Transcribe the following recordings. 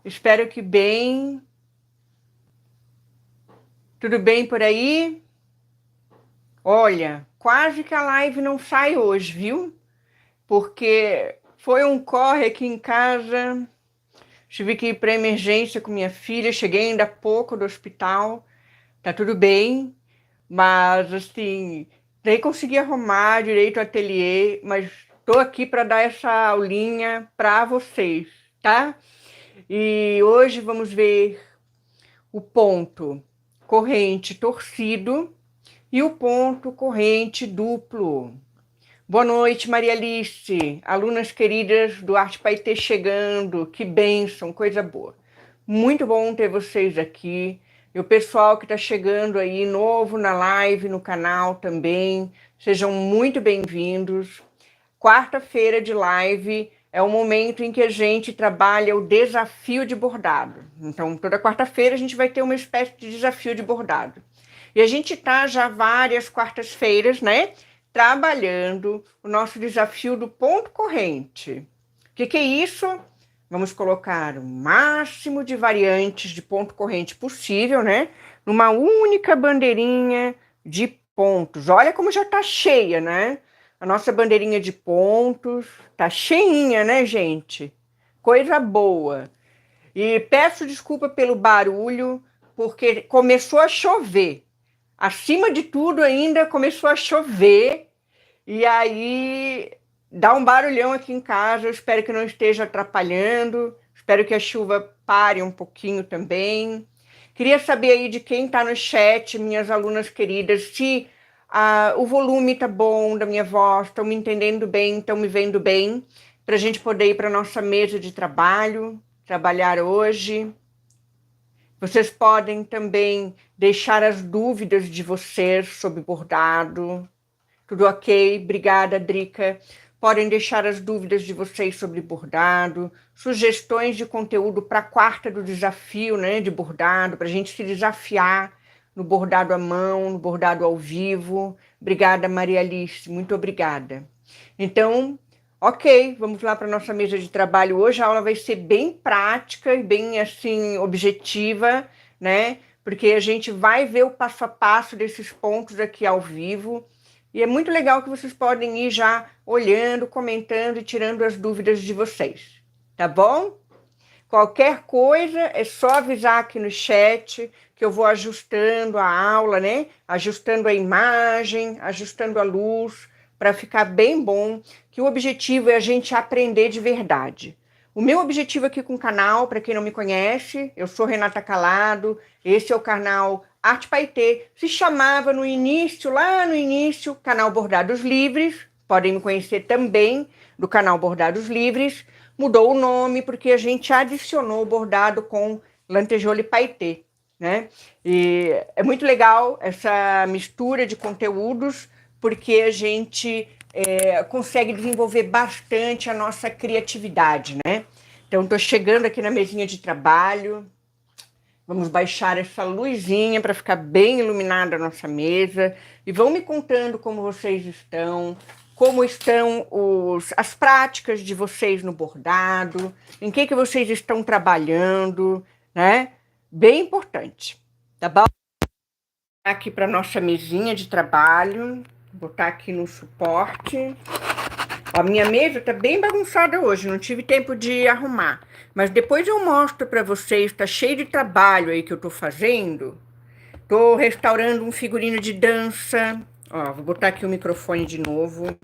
Espero que bem. Tudo bem por aí? Olha, quase que a live não sai hoje, viu? Porque foi um corre aqui em casa. Tive que ir para emergência com minha filha. Cheguei ainda há pouco do hospital. Tá tudo bem, mas assim, nem consegui arrumar direito o ateliê, mas tô aqui para dar essa aulinha para vocês, tá? E hoje vamos ver o ponto corrente torcido e o ponto corrente duplo. Boa noite, Maria Alice, alunas queridas do Arte Paetê chegando, que bênção, coisa boa. Muito bom ter vocês aqui. E o pessoal que está chegando aí novo na live, no canal também, sejam muito bem-vindos. Quarta-feira de live é o momento em que a gente trabalha o desafio de bordado. Então, toda quarta-feira a gente vai ter uma espécie de desafio de bordado. E a gente está já várias quartas-feiras, né? Trabalhando o nosso desafio do ponto corrente. O que é isso? Vamos colocar o máximo de variantes de ponto corrente possível, né? Numa única bandeirinha de pontos. Olha como já está cheia, né? A nossa bandeirinha de pontos tá cheinha, né, gente? Coisa boa. E peço desculpa pelo barulho, porque começou a chover. Acima de tudo, ainda começou a chover. E aí dá um barulhão aqui em casa. Eu espero que não esteja atrapalhando. Espero que a chuva pare um pouquinho também. Queria saber aí de quem está no chat, minhas alunas queridas, se o volume tá bom da minha voz, estão me entendendo bem, estão me vendo bem, para a gente poder ir para a nossa mesa de trabalho, trabalhar hoje. Vocês podem também deixar as dúvidas de vocês sobre bordado. Tudo ok? Obrigada, Drica. Podem deixar as dúvidas de vocês sobre bordado, sugestões de conteúdo para a quarta do desafio, né, de bordado, para a gente se desafiar no bordado à mão, no bordado ao vivo. Obrigada, Maria Alice, muito obrigada. Então, ok, vamos lá para a nossa mesa de trabalho hoje. A aula vai ser bem prática e bem, assim, objetiva, né? Porque a gente vai ver o passo a passo desses pontos aqui ao vivo. E é muito legal que vocês podem ir já olhando, comentando e tirando as dúvidas de vocês, tá bom? Qualquer coisa é só avisar aqui no chat que eu vou ajustando a aula, né? Ajustando a imagem, ajustando a luz, para ficar bem bom, que o objetivo é a gente aprender de verdade. O meu objetivo aqui com o canal, para quem não me conhece, eu sou Renata Calado, esse é o canal Arte Paetê, se chamava no início, lá no início, canal Bordados Livres, podem me conhecer também do canal Bordados Livres, mudou o nome porque a gente adicionou o bordado com lantejoula e paetê, né? E é muito legal essa mistura de conteúdos, porque a gente consegue desenvolver bastante a nossa criatividade, né? Então, estou chegando aqui na mesinha de trabalho. Vamos baixar essa luzinha para ficar bem iluminada a nossa mesa. E vão me contando como vocês estão, como estão as práticas de vocês no bordado, em que vocês estão trabalhando, né? Bem importante, tá bom? Aqui para nossa mesinha de trabalho, botar aqui no suporte. A minha mesa tá bem bagunçada hoje, não tive tempo de arrumar. Mas depois eu mostro para vocês, tá cheio de trabalho aí que eu tô fazendo. Tô restaurando um figurino de dança. Ó, vou botar aqui o microfone de novo.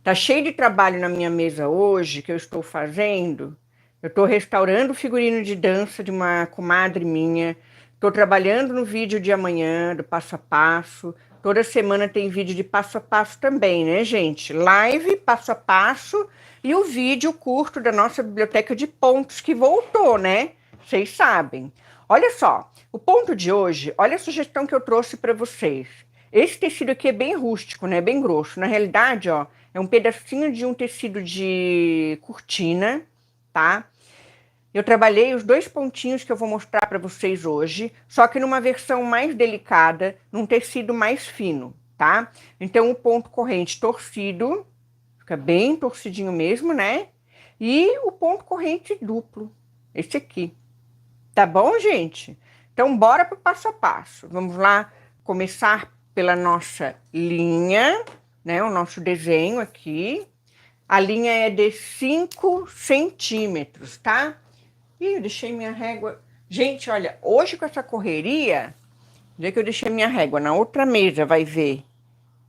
Tá cheio de trabalho na minha mesa hoje que eu estou fazendo. Eu tô restaurando o figurino de dança de uma comadre minha. Tô trabalhando no vídeo de amanhã, do passo a passo. Toda semana tem vídeo de passo a passo também, né, gente? Live, passo a passo e o vídeo curto da nossa biblioteca de pontos que voltou, né? Vocês sabem. Olha só, o ponto de hoje, olha a sugestão que eu trouxe para vocês. Esse tecido aqui é bem rústico, né? Bem grosso. Na realidade, ó, é um pedacinho de um tecido de cortina, tá? Eu trabalhei os dois pontinhos que eu vou mostrar para vocês hoje, só que numa versão mais delicada, num tecido mais fino, tá? Então, o ponto corrente torcido, fica bem torcidinho mesmo, né? e o ponto corrente duplo, esse aqui. Tá bom, gente? Então, bora para o passo a passo. Vamos lá começar pela nossa linha, né? O nosso desenho aqui. A linha é de 5 centímetros, tá? Ih, eu deixei minha régua. Gente, olha, hoje com essa correria, vê que eu deixei minha régua na outra mesa, vai ver.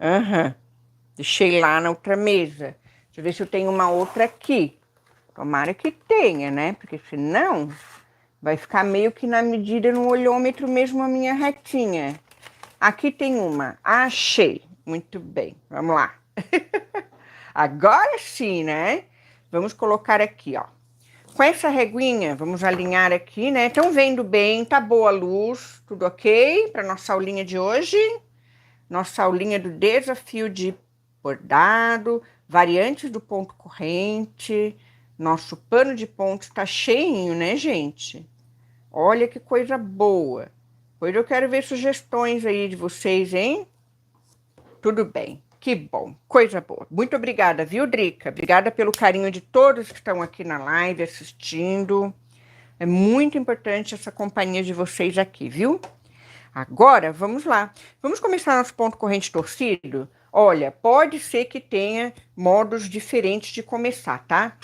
Aham. Deixei lá na outra mesa. Deixa eu ver se eu tenho uma outra aqui. Tomara que tenha, né? Porque senão vai ficar meio que na medida no olhômetro mesmo a minha retinha. Aqui tem uma. Achei. Muito bem. Vamos lá. Agora sim, né? Vamos colocar aqui, ó. Com essa reguinha, vamos alinhar aqui, né? Estão vendo bem? Tá boa a luz? Tudo ok para nossa aulinha de hoje? Nossa aulinha do desafio de bordado, variantes do ponto corrente. Nosso pano de ponto tá cheinho, né, gente? Olha que coisa boa. Pois eu quero ver sugestões aí de vocês, hein? Tudo bem. Que bom, coisa boa. Muito obrigada, viu, Drica? Obrigada pelo carinho de todos que estão aqui na live assistindo. É muito importante essa companhia de vocês aqui, viu? Agora, vamos lá. Vamos começar nosso ponto corrente torcido? Olha, pode ser que tenha modos diferentes de começar, tá?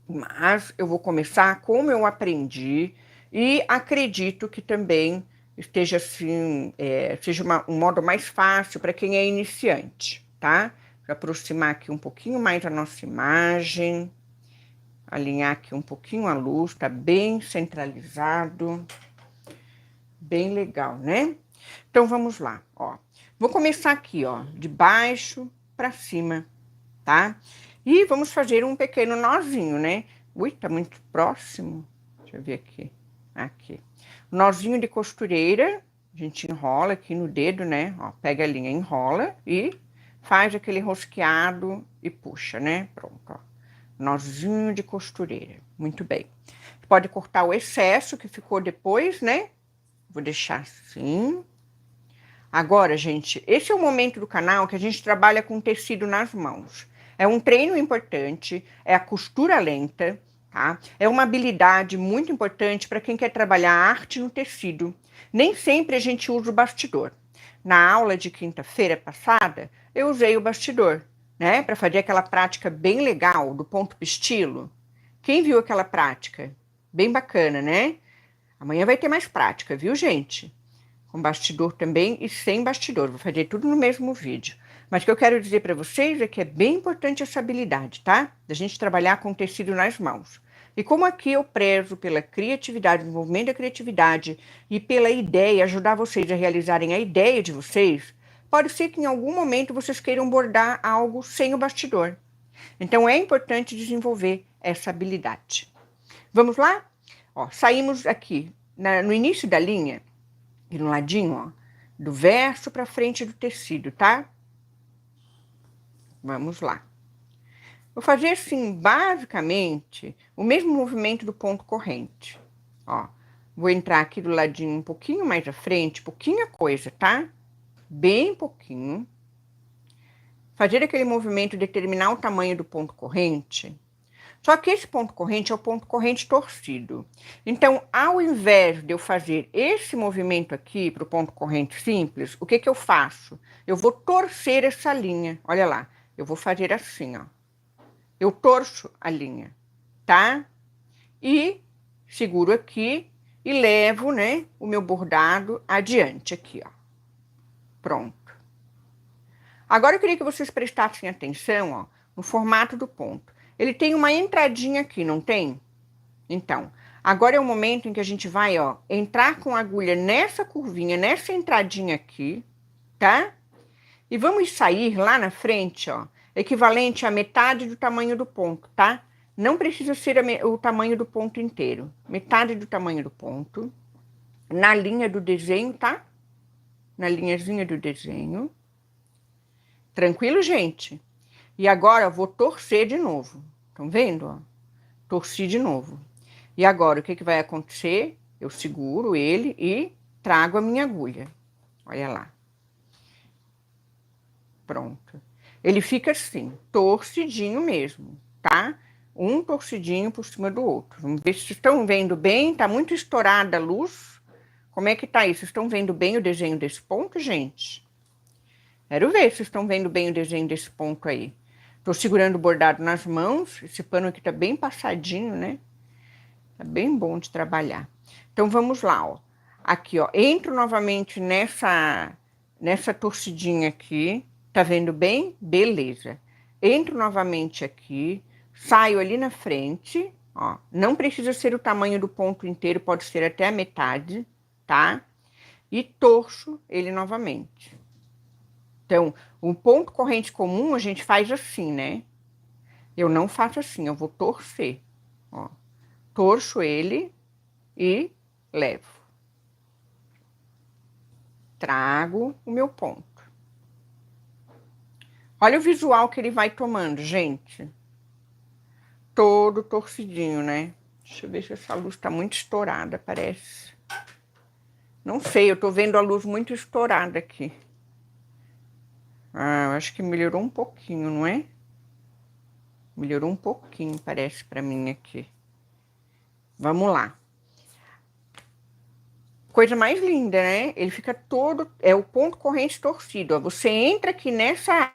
Mas eu vou começar como eu aprendi e acredito que também esteja assim, seja um modo mais fácil para quem é iniciante, tá? Vou aproximar aqui um pouquinho mais a nossa imagem, alinhar aqui um pouquinho a luz, tá bem centralizado, bem legal, né? Então vamos lá, ó. Vou começar aqui, ó, de baixo para cima, tá? E vamos fazer um pequeno nozinho, né? Ui, tá muito próximo. Deixa eu ver aqui. Aqui. Nozinho de costureira. A gente enrola aqui no dedo, né? Ó, pega a linha, enrola e faz aquele rosqueado e puxa, né? Pronto, ó. Nozinho de costureira. Muito bem. Pode cortar o excesso que ficou depois, né? Vou deixar assim. Agora, gente, esse é o momento do canal que a gente trabalha com tecido nas mãos. É um treino importante, é a costura lenta, tá? É uma habilidade muito importante para quem quer trabalhar arte no tecido. Nem sempre a gente usa o bastidor. Na aula de quinta-feira passada, eu usei o bastidor, né? Para fazer aquela prática bem legal do ponto pistilo. Quem viu aquela prática? Bem bacana, né? Amanhã vai ter mais prática, viu, gente? Com bastidor também e sem bastidor. Vou fazer tudo no mesmo vídeo. Mas o que eu quero dizer para vocês é que é bem importante essa habilidade, tá? Da gente trabalhar com tecido nas mãos. E como aqui eu prezo pela criatividade, desenvolvimento da criatividade e pela ideia, ajudar vocês a realizarem a ideia de vocês, pode ser que em algum momento vocês queiram bordar algo sem o bastidor. Então é importante desenvolver essa habilidade. Vamos lá? Ó, saímos aqui no início da linha, e no ladinho, ó, do verso para frente do tecido, tá? Vamos lá. Vou fazer assim, basicamente, o mesmo movimento do ponto corrente. Ó, vou entrar aqui do ladinho um pouquinho mais à frente, pouquinha coisa, tá? Bem pouquinho. Fazer aquele movimento, determinar o tamanho do ponto corrente. Só que esse ponto corrente é o ponto corrente torcido. Então, ao invés de eu fazer esse movimento aqui para o ponto corrente simples, o que que eu faço? Eu vou torcer essa linha. Olha lá, eu vou fazer assim, ó. Eu torço a linha, tá? E seguro aqui e levo, né, o meu bordado adiante aqui, ó. Pronto. Agora eu queria que vocês prestassem atenção, ó, no formato do ponto. Ele tem uma entradinha aqui, não tem? Então, agora é o momento em que a gente vai, ó, entrar com a agulha nessa curvinha, nessa entradinha aqui, tá? E vamos sair lá na frente, ó, equivalente a metade do tamanho do ponto, tá? Não precisa ser o tamanho do ponto inteiro. Metade do tamanho do ponto. Na linha do desenho, tá? Na linhazinha do desenho. Tranquilo, gente? E agora eu vou torcer de novo. Estão vendo, ó? Torci de novo. E agora, o que que vai acontecer? Eu seguro ele e trago a minha agulha. Olha lá. Pronto. Ele fica assim, torcidinho mesmo, tá? um torcidinho por cima do outro. Vamos ver se vocês estão vendo bem. Tá muito estourada a luz. Como é que tá aí? Vocês estão vendo bem o desenho desse ponto, gente? Quero ver se vocês estão vendo bem o desenho desse ponto aí. Tô segurando o bordado nas mãos. Esse pano aqui tá bem passadinho, né? Tá bem bom de trabalhar. Então, vamos lá, ó. Aqui, ó. Entro novamente nessa torcidinha aqui. Tá vendo bem? Beleza. Entro novamente aqui. Saio ali na frente, ó. Não precisa ser o tamanho do ponto inteiro, pode ser até a metade, tá? E torço ele novamente. Então, o ponto corrente comum a gente faz assim, né? Eu não faço assim, eu vou torcer, ó. Torço ele e levo. Trago o meu ponto. Olha o visual que ele vai tomando, gente. Todo torcidinho, né? Deixa eu ver se essa luz tá muito estourada, parece. Não sei, eu tô vendo a luz muito estourada aqui. Ah, eu acho que melhorou um pouquinho, não é? Melhorou um pouquinho, parece pra mim aqui. Vamos lá. Coisa mais linda, né? Ele fica todo... É o ponto corrente torcido, ó. Você entra aqui nessa...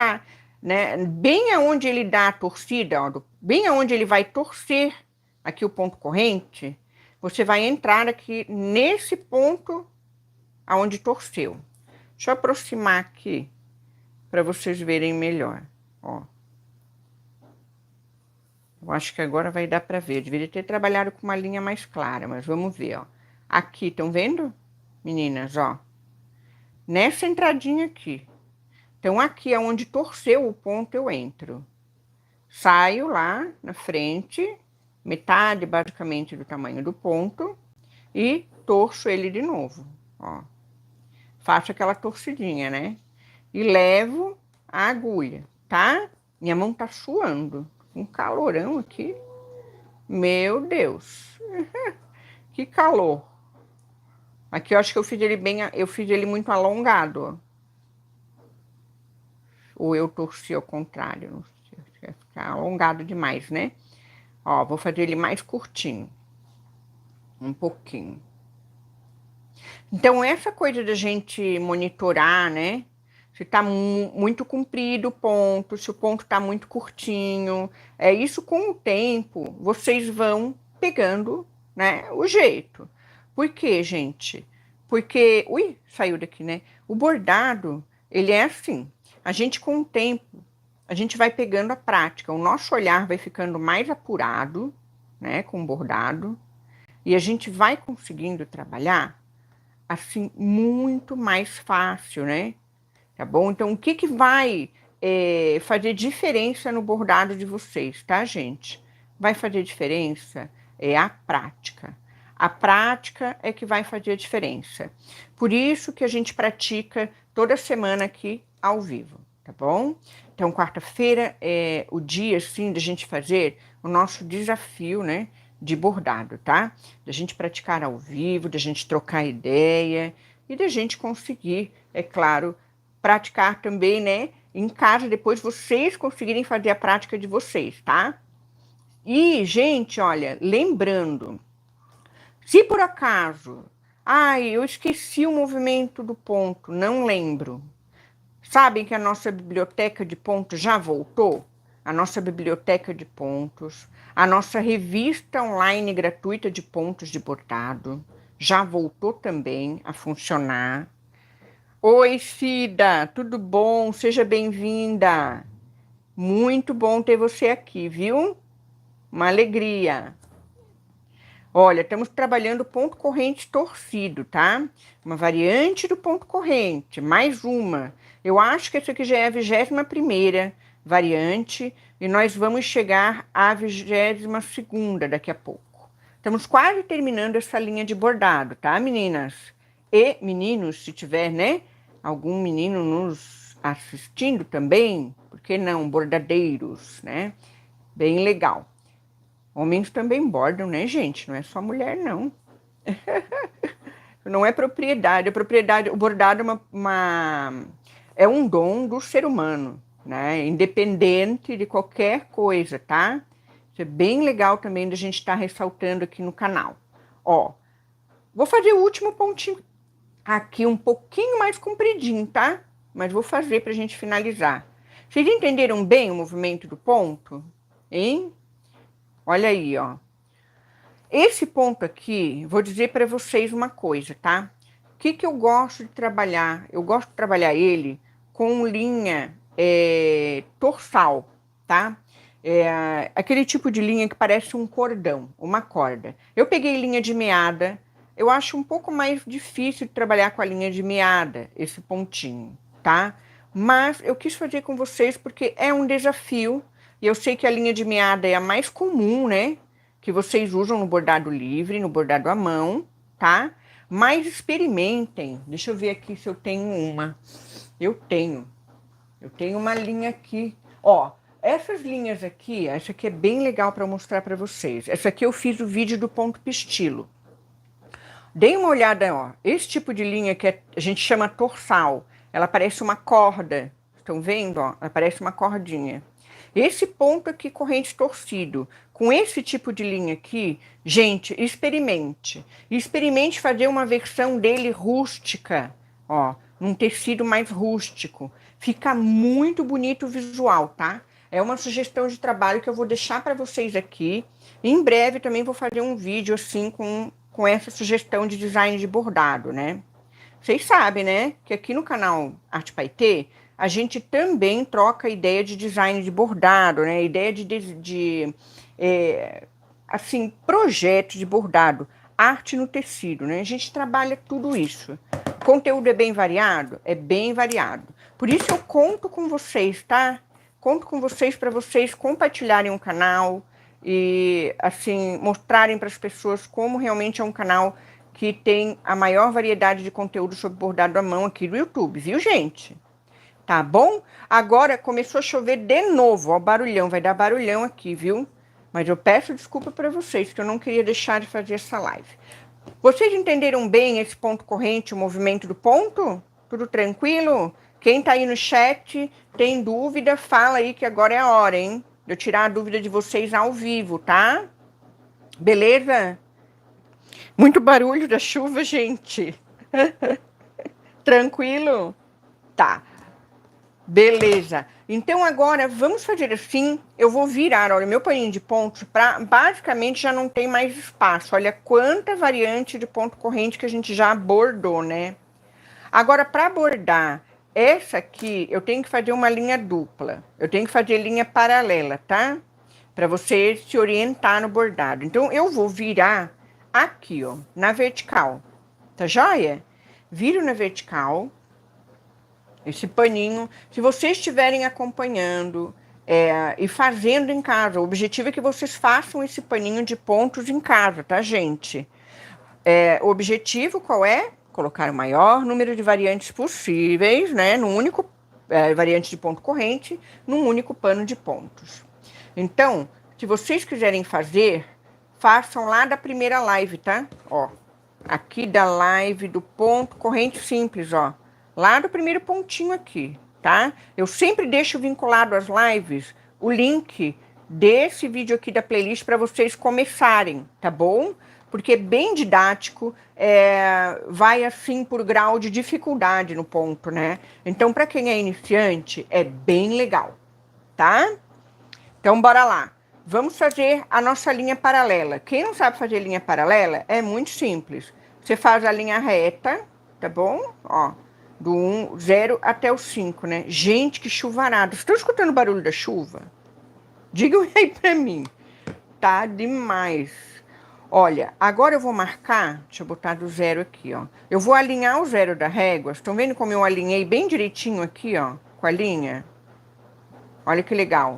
Né, bem aonde ele dá a torcida, ó, bem aonde ele vai torcer aqui o ponto corrente, você vai entrar aqui nesse ponto aonde torceu. Deixa eu aproximar aqui para vocês verem melhor, ó. Eu acho que agora vai dar para ver. Eu deveria ter trabalhado com uma linha mais clara, mas vamos ver, ó. Aqui, estão vendo, meninas, ó? Nessa entradinha aqui. Então, aqui é onde torceu o ponto, eu entro. Saio lá na frente, metade basicamente do tamanho do ponto, e torço ele de novo, ó. Faço aquela torcidinha, né? E levo a agulha, tá? Minha mão tá suando, um calorão aqui. Meu Deus, que calor. Aqui eu acho que eu fiz ele bem, eu fiz ele muito alongado, ó. Ou eu torci ao contrário, não sei, vai ficar alongado demais, né? Ó, vou fazer ele mais curtinho. Um pouquinho. Então, essa coisa da gente monitorar, né? Se tá muito comprido o ponto, se o ponto tá muito curtinho. É isso, com o tempo, vocês vão pegando, né, o jeito. Por quê, gente? Porque... Ui, saiu daqui, né? O bordado, ele é assim. A gente, com o tempo, a gente vai pegando a prática. O nosso olhar vai ficando mais apurado, né, com o bordado. E a gente vai conseguindo trabalhar, assim, muito mais fácil, né? Tá bom? Então, o que que vai fazer diferença no bordado de vocês, tá, gente? Vai fazer diferença é a prática. A prática é que vai fazer a diferença. Por isso que a gente pratica toda semana aqui ao vivo, tá bom? Então, quarta-feira é o dia, assim, da gente fazer o nosso desafio, né, de bordado, tá? Da gente praticar ao vivo, da gente trocar ideia e da gente conseguir, é claro, praticar também, né, em casa, depois vocês conseguirem fazer a prática de vocês, tá? E, gente, olha, lembrando, se por acaso, ai, eu esqueci o movimento do ponto, não lembro. Sabem que a nossa biblioteca de pontos já voltou? A nossa biblioteca de pontos, a nossa revista online gratuita de pontos de bordado, já voltou também a funcionar. Oi, Cida, tudo bom? Seja bem-vinda. Muito bom ter você aqui, viu? Uma alegria. Olha, estamos trabalhando ponto corrente torcido, tá? Uma variante do ponto corrente, mais uma. Eu acho que essa aqui já é a 21ª variante e nós vamos chegar à 22ª daqui a pouco. Estamos quase terminando essa linha de bordado, tá, meninas? E meninos, se tiver, né, algum menino nos assistindo também, por que não, bordadeiros, né? Bem legal. Homens também bordam, né, gente? Não é só mulher, não. Não é propriedade. A propriedade, o bordado é um dom do ser humano, né? Independente de qualquer coisa, tá? Isso é bem legal também da gente estar ressaltando aqui no canal. Ó, vou fazer o último pontinho aqui um pouquinho mais compridinho, tá? Mas vou fazer pra gente finalizar. Vocês entenderam bem o movimento do ponto? Hein? Olha aí, ó. Esse ponto aqui, vou dizer para vocês uma coisa, tá? O que que eu gosto de trabalhar? Eu gosto de trabalhar ele com linha torçal, tá? Aquele tipo de linha que parece um cordão, uma corda. Eu peguei linha de meada, eu acho um pouco mais difícil de trabalhar com a linha de meada, esse pontinho, tá? Mas eu quis fazer com vocês porque é um desafio, e eu sei que a linha de meada é a mais comum, né? Que vocês usam no bordado livre, no bordado à mão, tá? Mas experimentem. Deixa eu ver aqui se eu tenho uma. Eu tenho uma linha aqui. Ó, essas linhas aqui, essa aqui é bem legal para mostrar para vocês. Essa aqui eu fiz o vídeo do ponto pistilo. Deem uma olhada, ó. Esse tipo de linha que a gente chama torçal, ela parece uma corda. Estão vendo, ó? Ela parece uma cordinha. Esse ponto aqui, corrente torcido, com esse tipo de linha aqui, gente, experimente. Experimente fazer uma versão dele rústica, ó, num tecido mais rústico. Fica muito bonito o visual, tá? É uma sugestão de trabalho que eu vou deixar para vocês aqui. Em breve também vou fazer um vídeo assim com essa sugestão de design de bordado, né? Vocês sabem, né, que aqui no canal Arte Paetê, a gente também troca ideia de design de bordado, né? Ideia assim, projeto de bordado, arte no tecido, né? A gente trabalha tudo isso. O conteúdo é bem variado? É bem variado. Por isso eu conto com vocês, tá? Conto com vocês para vocês compartilharem o canal e, assim, mostrarem para as pessoas como realmente é um canal que tem a maior variedade de conteúdo sobre bordado à mão aqui do YouTube, viu, gente? Tá bom? Agora começou a chover de novo, ó, barulhão, vai dar barulhão aqui, viu? Mas eu peço desculpa para vocês, que eu não queria deixar de fazer essa live. Vocês entenderam bem esse ponto corrente, o movimento do ponto? Tudo tranquilo? Quem tá aí no chat, tem dúvida, fala aí que agora é a hora, hein? De eu tirar a dúvida de vocês ao vivo, tá? Beleza? Muito barulho da chuva, gente. Tranquilo? Tá. Beleza. Então agora vamos fazer assim, eu vou virar, olha, meu paninho de pontos, basicamente já não tem mais espaço. Olha quanta variante de ponto corrente que a gente já bordou, né? Agora, para bordar essa aqui, eu tenho que fazer uma linha dupla. Eu tenho que fazer linha paralela, tá? Para você se orientar no bordado. Então, eu vou virar aqui, ó, na vertical. Tá joia? Viro na vertical. Esse paninho, se vocês estiverem acompanhando e fazendo em casa, o objetivo é que vocês façam esse paninho de pontos em casa, tá, gente? O objetivo qual é? Colocar o maior número de variantes possíveis, né, num único variante de ponto corrente, num único pano de pontos. Então, se vocês quiserem fazer, façam lá da primeira live, tá? Ó, aqui da live do ponto corrente simples, ó. Lá do primeiro pontinho aqui, tá? Eu sempre deixo vinculado às lives o link desse vídeo aqui da playlist para vocês começarem, tá bom? Porque é bem didático, vai assim por grau de dificuldade no ponto, né? Então, para quem é iniciante, é bem legal, tá? Então, bora lá. Vamos fazer a nossa linha paralela. Quem não sabe fazer linha paralela, é muito simples. Você faz a linha reta, tá bom? Ó, do 0 até o 5, né? Gente, que chuvarada. Vocês estão escutando o barulho da chuva? Digam aí pra mim. Tá demais. Olha, agora eu vou marcar, deixa eu botar do 0 aqui, ó. Eu vou alinhar o 0 da régua. Estão vendo como eu alinhei bem direitinho aqui, ó, com a linha? Olha que legal.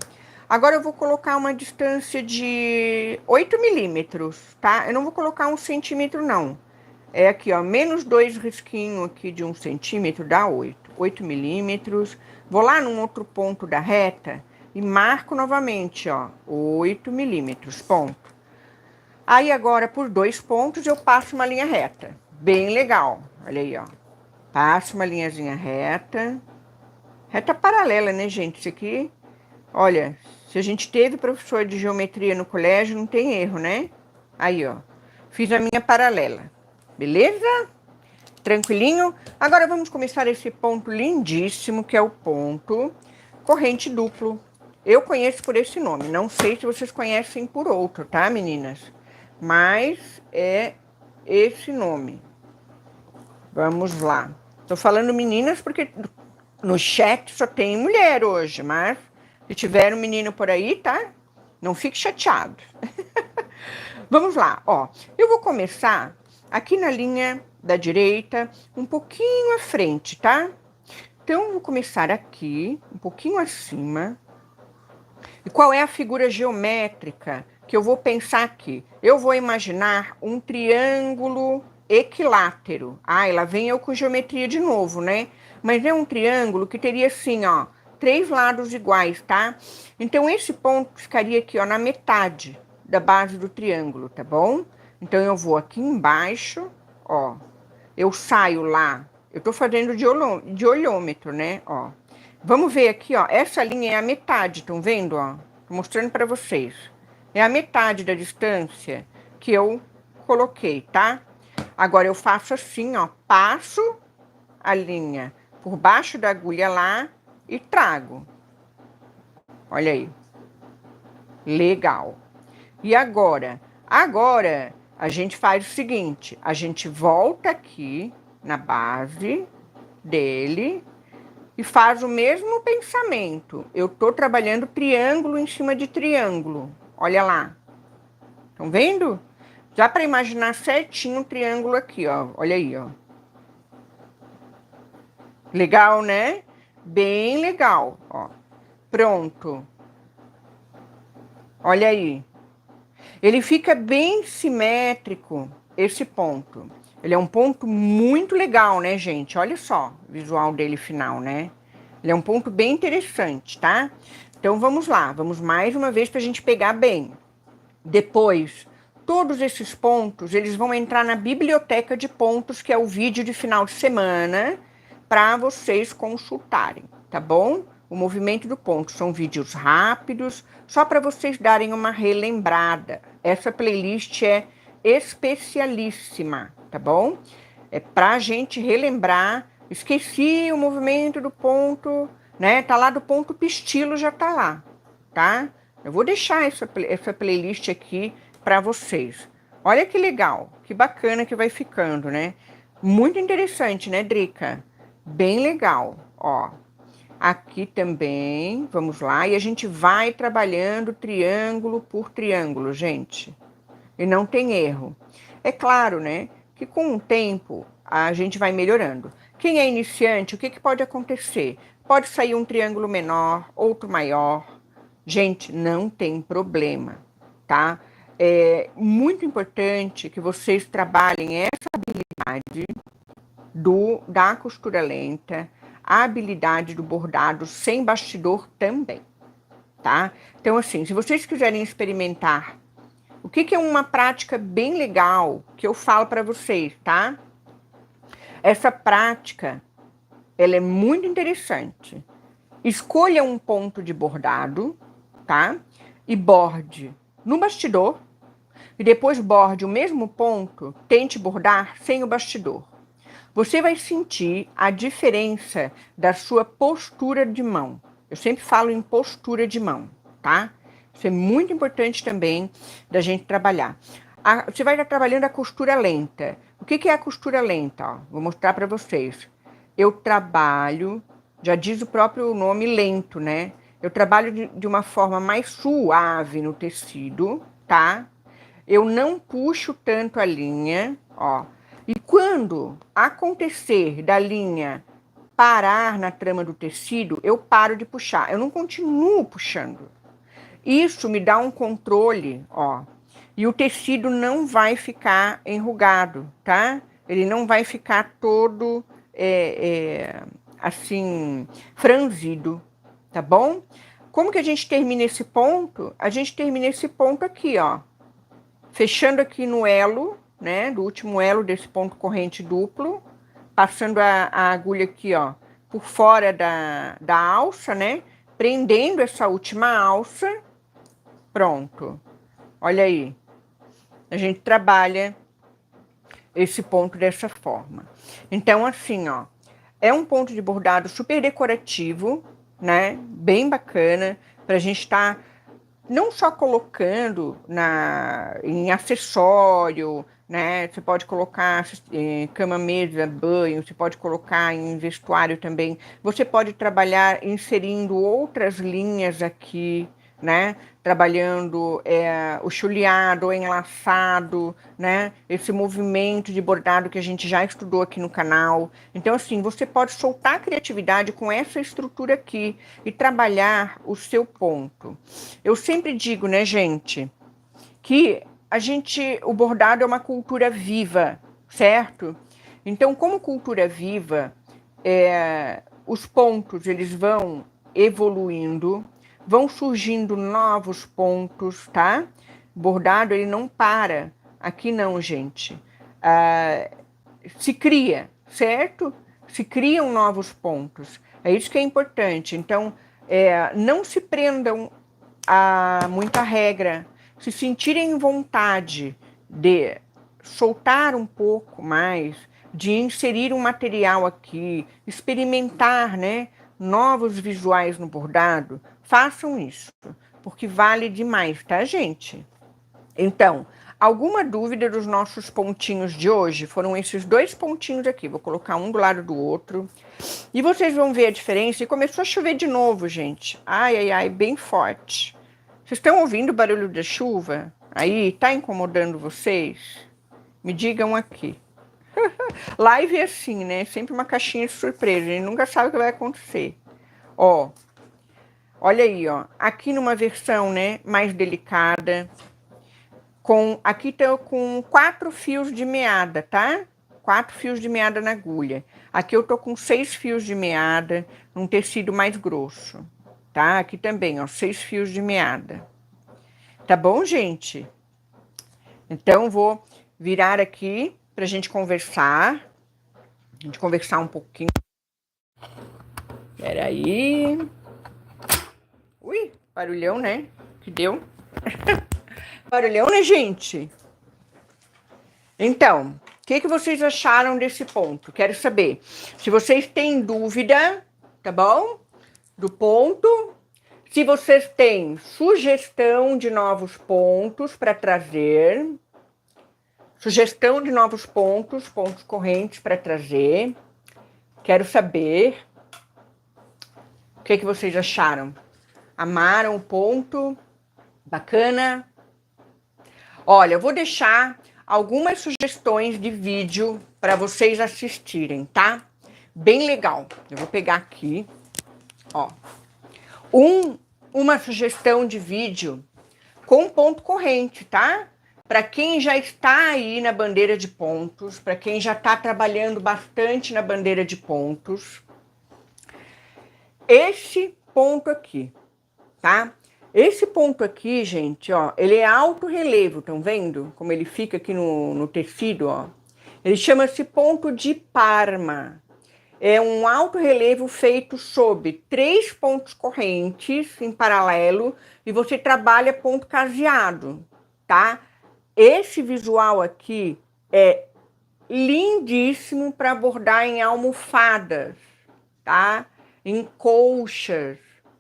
Agora eu vou colocar uma distância de 8 milímetros, tá? Eu não vou colocar 1 centímetro, não. É aqui, ó, menos 2 risquinhos aqui de 1 centímetro dá 8 milímetros. Vou lá num outro ponto da reta e marco novamente, ó, 8 milímetros, ponto. Aí agora, por 2 pontos, eu passo uma linha reta. Bem legal, olha aí, ó. Passo uma linhazinha reta. Reta paralela, né, gente? Isso aqui, olha, Se a gente teve professor de geometria no colégio, não tem erro, né? Aí, ó. Fiz a minha paralela. Beleza? Tranquilinho? Agora vamos começar esse ponto lindíssimo, que é o ponto corrente duplo. Eu conheço por esse nome. Não sei se vocês conhecem por outro, tá, meninas? Mas é esse nome. Vamos lá. Tô falando meninas porque no chat só tem mulher hoje, mas se tiver um menino por aí, tá? Não fique chateado. Vamos lá, ó. Eu vou começar aqui na linha da direita, um pouquinho à frente, tá? Então, eu vou começar aqui, um pouquinho acima. E qual é a figura geométrica que eu vou pensar aqui? Eu vou imaginar um triângulo equilátero. Ah, lá vem eu com geometria de novo, né? Mas é um triângulo que teria assim, ó, 3 lados iguais, tá? Então, esse ponto ficaria aqui, ó, na metade da base do triângulo, tá bom? Então, eu vou aqui embaixo, ó. Eu saio lá, eu tô fazendo de olhômetro, né? Ó. Vamos ver aqui, ó. Essa linha é a metade, estão vendo, ó? Tô mostrando para vocês. É a metade da distância que eu coloquei, tá? Agora eu faço assim, ó. Passo a linha por baixo da agulha lá e trago. Olha aí. Legal. E agora? Agora a gente faz o seguinte: a gente volta aqui na base dele e faz o mesmo pensamento. Eu tô trabalhando triângulo em cima de triângulo. Olha lá. Estão vendo? Já para imaginar certinho o triângulo aqui, ó. Olha aí, ó. Legal, né? Bem legal, ó. Pronto. Olha aí. Ele fica bem simétrico, esse ponto. Ele é um ponto muito legal, né, gente? Olha só o visual dele final, né? Ele é um ponto bem interessante, tá? Então, vamos lá. Vamos mais uma vez para a gente pegar bem. Depois, todos esses pontos, eles vão entrar na biblioteca de pontos, que é o vídeo de final de semana, para vocês consultarem, tá bom? O movimento do ponto são vídeos rápidos, só para vocês darem uma relembrada. Essa playlist é especialíssima, tá bom? É para a gente relembrar. Esqueci o movimento do ponto, né? Tá lá do ponto pistilo, já tá lá, tá? Eu vou deixar essa playlist aqui para vocês. Olha que legal, que bacana que vai ficando, né? Muito interessante, né, Drica? Bem legal, ó. Aqui também, vamos lá, e a gente vai trabalhando triângulo por triângulo, gente. E não tem erro. É claro, né, que com o tempo a gente vai melhorando. Quem é iniciante, o que pode acontecer? Pode sair um triângulo menor, outro maior. Gente, não tem problema, tá? É muito importante que vocês trabalhem essa habilidade da costura lenta, a habilidade do bordado sem bastidor também, tá? Então, assim, se vocês quiserem experimentar, o que é uma prática bem legal que eu falo para vocês, tá? Essa prática, ela é muito interessante. Escolha um ponto de bordado, tá? E borde no bastidor, e depois borde o mesmo ponto, tente bordar sem o bastidor. Você vai sentir a diferença da sua postura de mão. Eu sempre falo em postura de mão, tá? Isso é muito importante também da gente trabalhar. Você vai estar trabalhando a costura lenta. O que é a costura lenta? Ó, vou mostrar para vocês. Eu trabalho, já diz o próprio nome, lento, né? Eu trabalho de uma forma mais suave no tecido, tá? Eu não puxo tanto a linha, ó. E quando acontecer da linha parar na trama do tecido, eu paro de puxar. Eu não continuo puxando. Isso me dá um controle, ó. E o tecido não vai ficar enrugado, tá? Ele não vai ficar todo, assim, franzido, tá bom? Como que a gente termina esse ponto? A gente termina esse ponto aqui, ó. Fechando aqui no elo, né, do último elo desse ponto corrente duplo, passando a agulha aqui, ó, por fora da alça, né, prendendo essa última alça, pronto. Olha aí, a gente trabalha esse ponto dessa forma. Então, assim, ó, é um ponto de bordado super decorativo, né? Bem bacana, pra gente estar não só colocando em acessório, né? Você pode colocar cama, mesa, banho, você pode colocar em vestuário também. Você pode trabalhar inserindo outras linhas aqui, né? Trabalhando o chuleado, o enlaçado, né? Esse movimento de bordado que a gente já estudou aqui no canal. Então, assim, você pode soltar a criatividade com essa estrutura aqui e trabalhar o seu ponto. Eu sempre digo, né, gente, que o bordado é uma cultura viva, certo? Então, como cultura viva, os pontos eles vão evoluindo, vão surgindo novos pontos, tá? Bordado ele não para. Aqui não, gente. Se cria, certo? Se criam novos pontos. É isso que é importante. Então, não se prendam a muita regra. Se sentirem vontade de soltar um pouco mais, de inserir um material aqui, experimentar, né, novos visuais no bordado, façam isso, porque vale demais, tá, gente? Então, alguma dúvida dos nossos pontinhos de hoje? Foram esses dois pontinhos aqui, vou colocar um do lado do outro. E vocês vão ver a diferença. E começou a chover de novo, gente. Ai, ai, ai, bem forte. Vocês estão ouvindo o barulho da chuva? Aí, tá incomodando vocês? Me digam aqui. Live é assim, né? Sempre uma caixinha de surpresa. A gente nunca sabe o que vai acontecer. Ó, olha aí, ó. Aqui numa versão, né, mais delicada. Aqui tô com 4 fios de meada, tá? 4 fios de meada na agulha. Aqui eu tô com 6 fios de meada, num tecido mais grosso, tá? Aqui também, ó, 6 fios de meada. Tá bom, gente? Então, vou virar aqui pra gente conversar. A gente conversar um pouquinho. Peraí. Ui, barulhão, né? Que deu? Barulhão, né, gente? Então, o que vocês acharam desse ponto? Quero saber. Se vocês têm dúvida, tá bom? Do ponto. Se vocês têm sugestão de novos pontos para trazer. Sugestão de novos pontos correntes para trazer. Quero saber. O que vocês acharam? Amaram o ponto? Bacana? Olha, eu vou deixar algumas sugestões de vídeo para vocês assistirem, tá? Bem legal. Eu vou pegar aqui, ó. Uma sugestão de vídeo com ponto corrente, tá? Para quem já está aí na bandeira de pontos, para quem já está trabalhando bastante na bandeira de pontos. Esse ponto aqui, tá? Esse ponto aqui, gente, ó, ele é alto relevo, estão vendo? Como ele fica aqui no tecido, ó. Ele chama-se ponto de Parma. É um alto relevo feito sob 3 pontos correntes em paralelo e você trabalha ponto caseado, tá? Esse visual aqui é lindíssimo para bordar em almofadas, tá? Em colchas.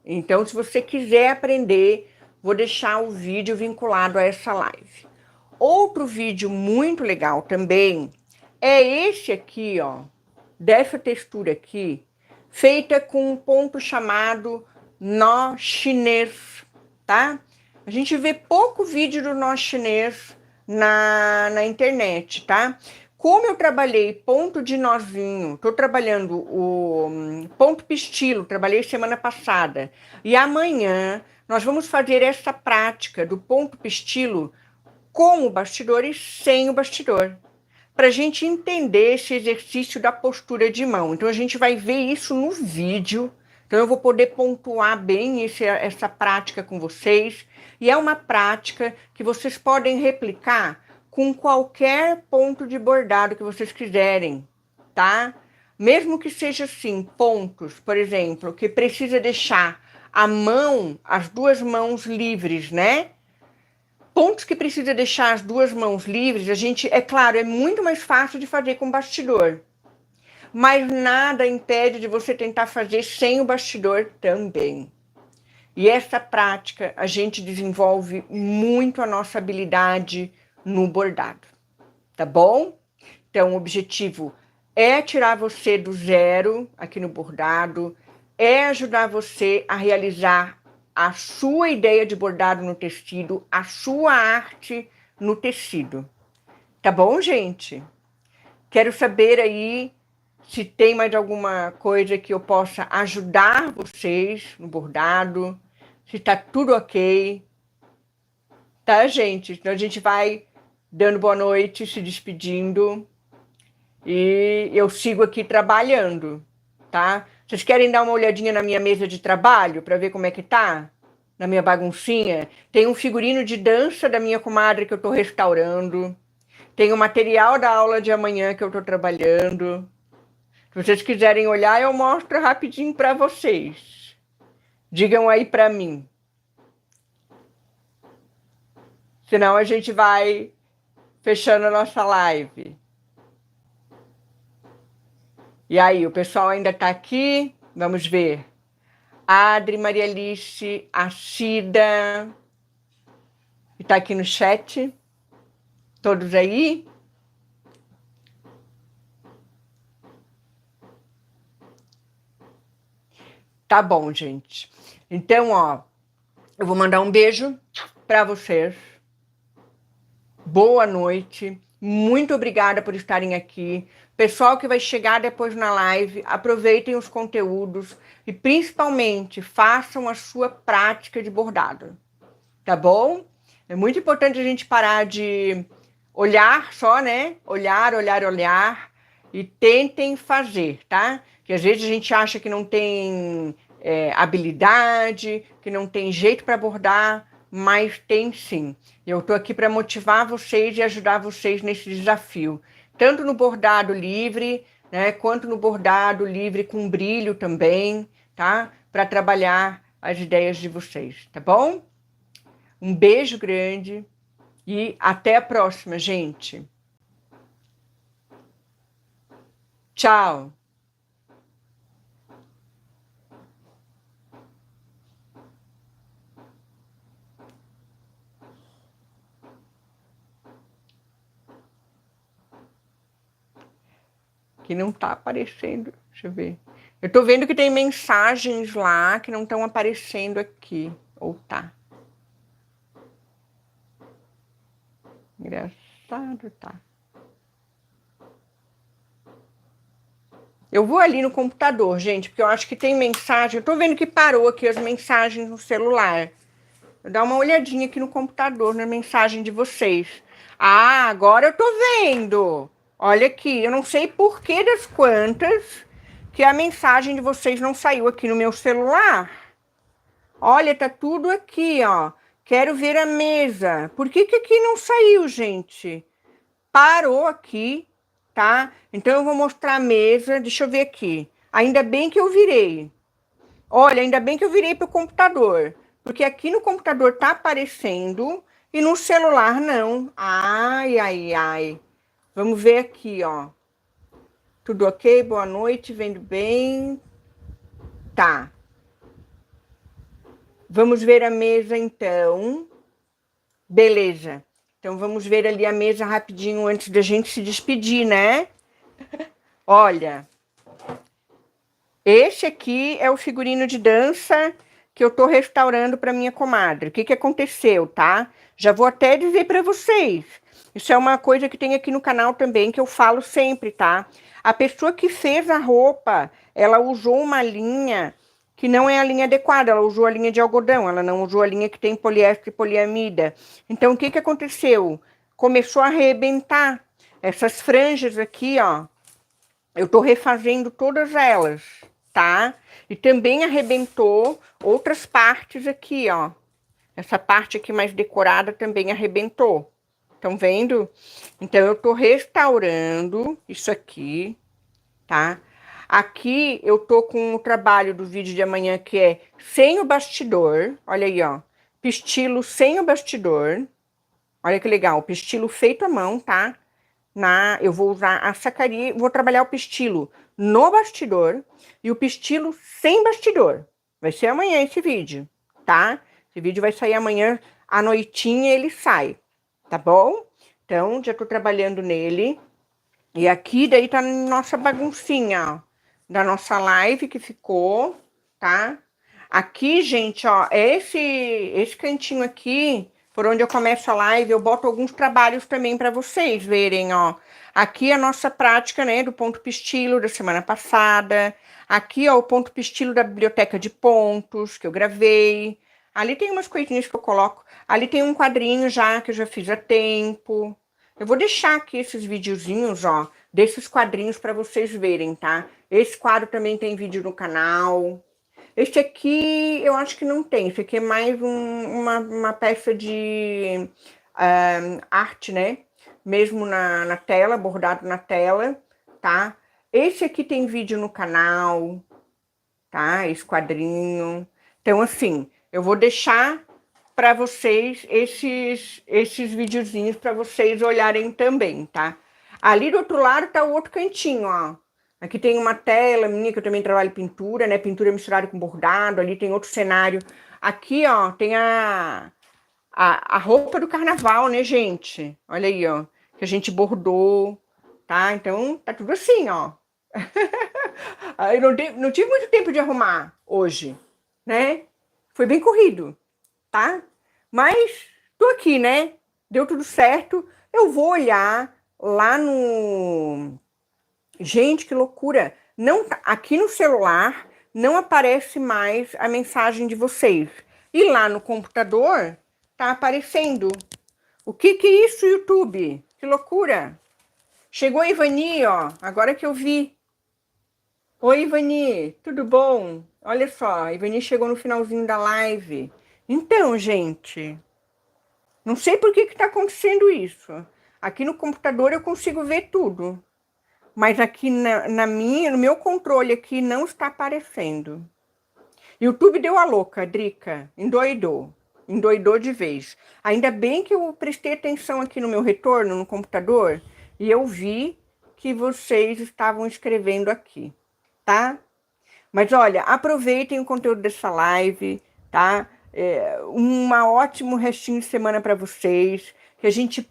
Então, se você quiser aprender, vou deixar o vídeo vinculado a essa live. Outro vídeo muito legal também é esse aqui, ó, dessa textura aqui, feita com um ponto chamado nó chinês, tá? A gente vê pouco vídeo do nó chinês na internet, tá? Como eu trabalhei ponto de nozinho, tô trabalhando o ponto pistilo, trabalhei semana passada, e amanhã nós vamos fazer essa prática do ponto pistilo com o bastidor e sem o bastidor, para a gente entender esse exercício da postura de mão. Então a gente vai ver isso no vídeo, então eu vou poder pontuar bem essa prática com vocês, e é uma prática que vocês podem replicar com qualquer ponto de bordado que vocês quiserem, tá? Mesmo que seja assim, pontos, por exemplo, que precisa deixar a mão, as duas mãos livres, né? Pontos que precisa deixar as duas mãos livres, a gente, é claro, é muito mais fácil de fazer com bastidor. Mas nada impede de você tentar fazer sem o bastidor também. E essa prática, a gente desenvolve muito a nossa habilidade no bordado, tá bom? Então, o objetivo é tirar você do zero aqui no bordado, é ajudar você a realizar a sua ideia de bordado no tecido, a sua arte no tecido. Tá bom, gente? Quero saber aí se tem mais alguma coisa que eu possa ajudar vocês no bordado, se tá tudo ok. Tá, gente? Então a gente vai dando boa noite, se despedindo. E eu sigo aqui trabalhando, tá? Vocês querem dar uma olhadinha na minha mesa de trabalho para ver como é que tá? Na minha baguncinha? Tem um figurino de dança da minha comadre que eu tô restaurando. Tem o material da aula de amanhã que eu tô trabalhando. Se vocês quiserem olhar, eu mostro rapidinho para vocês. Digam aí para mim. Senão a gente vai fechando a nossa live. E aí, o pessoal ainda tá aqui? Vamos ver. Adri, Maria Alice, a Cida, que tá aqui no chat. Todos aí? Tá bom, gente. Então, ó, eu vou mandar um beijo para vocês. Boa noite. Muito obrigada por estarem aqui. Pessoal que vai chegar depois na live, aproveitem os conteúdos e principalmente façam a sua prática de bordado. Tá bom? É muito importante a gente parar de olhar só, né? Olhar, olhar, olhar e tentem fazer, tá? Que às vezes a gente acha que não tem habilidade, que não tem jeito para bordar, mas tem sim. Eu tô aqui para motivar vocês e ajudar vocês nesse desafio, tanto no bordado livre, né, quanto no bordado livre com brilho também, tá? Para trabalhar as ideias de vocês, tá bom? Um beijo grande e até a próxima, gente. Tchau. Que não tá aparecendo. Deixa eu ver. Eu tô vendo que tem mensagens lá que não estão aparecendo aqui. Ou tá? Engraçado, tá. Eu vou ali no computador, gente, porque eu acho que tem mensagem. Eu tô vendo que parou aqui as mensagens no celular. Vou dar uma olhadinha aqui no computador, na mensagem de vocês. Ah, agora eu tô vendo. Olha aqui, eu não sei por que das quantas que a mensagem de vocês não saiu aqui no meu celular. Olha, tá tudo aqui, ó. Quero ver a mesa. Por que que aqui não saiu, gente? Parou aqui, tá? Então eu vou mostrar a mesa. Deixa eu ver aqui. Ainda bem que eu virei. Olha, ainda bem que eu virei pro computador. Porque aqui no computador tá aparecendo e no celular não. Ai, ai, ai. Vamos ver aqui, ó. Tudo ok? Boa noite, vendo bem? Tá. Vamos ver a mesa então. Beleza. Então vamos ver ali a mesa rapidinho antes da gente se despedir, né? Olha, esse aqui é o figurino de dança que eu tô restaurando para minha comadre. O que que aconteceu, tá? Já vou até dizer para vocês. Isso é uma coisa que tem aqui no canal também que eu falo sempre, tá? A pessoa que fez a roupa, ela usou uma linha que não é a linha adequada, ela usou a linha de algodão, ela não usou a linha que tem poliéster e poliamida. Então, o que que aconteceu? Começou a arrebentar. Essas franjas aqui, ó, eu tô refazendo todas elas, tá? E também arrebentou outras partes aqui, ó. Essa parte aqui mais decorada também arrebentou. Estão vendo? Então, eu tô restaurando isso aqui, tá? Aqui eu tô com o trabalho do vídeo de amanhã que é sem o bastidor. Olha aí, ó. Pistilo sem o bastidor. Olha que legal, pistilo feito à mão, tá? Eu vou usar a sacaria, vou trabalhar o pistilo no bastidor e o pistilo sem bastidor. Vai ser amanhã esse vídeo, tá? Esse vídeo vai sair amanhã à noitinha, ele sai, tá bom? Então, já tô trabalhando nele. E aqui daí tá nossa baguncinha, ó, da nossa live que ficou, tá? Aqui, gente, ó, esse cantinho aqui, por onde eu começo a live, eu boto alguns trabalhos também para vocês verem, ó. Aqui a nossa prática, né, do ponto pistilo da semana passada. Aqui, ó, o ponto pistilo da biblioteca de pontos que eu gravei. Ali tem umas coisinhas que eu coloco. Ali tem um quadrinho já que eu já fiz há tempo. Eu vou deixar aqui esses videozinhos, ó, desses quadrinhos para vocês verem, tá? Esse quadro também tem vídeo no canal. Esse aqui eu acho que não tem. Esse aqui é mais uma peça de arte, né? Mesmo na tela, bordado na tela, tá? Esse aqui tem vídeo no canal, tá? Esse quadrinho. Então, assim, eu vou deixar para vocês esses videozinhos para vocês olharem também, tá? Ali do outro lado tá o outro cantinho, ó. Aqui tem uma tela minha que eu também trabalho pintura, né? Pintura misturada com bordado. Ali tem outro cenário. Aqui, ó, tem a roupa do carnaval, né, gente? Olha aí, ó, que a gente bordou, tá? Então, tá tudo assim, ó. Eu não tive muito tempo de arrumar hoje, né? Foi bem corrido, tá? Mas tô aqui, né? Deu tudo certo. Eu vou olhar lá no... Gente, que loucura! Não, aqui no celular não aparece mais a mensagem de vocês. E lá no computador tá aparecendo. O que é isso, YouTube? Que loucura! Chegou a Ivani, ó. Agora que eu vi. Oi, Ivani, tudo bom? Olha só, a Ivani chegou no finalzinho da live. Então, gente, não sei por que está acontecendo isso. Aqui no computador eu consigo ver tudo. Mas aqui no meu controle aqui não está aparecendo. YouTube deu a louca, Drica. Endoidou. Endoidou de vez. Ainda bem que eu prestei atenção aqui no meu retorno no computador e eu vi que vocês estavam escrevendo aqui, tá? Mas olha, aproveitem o conteúdo dessa live, tá? Um ótimo restinho de semana para vocês. Que a gente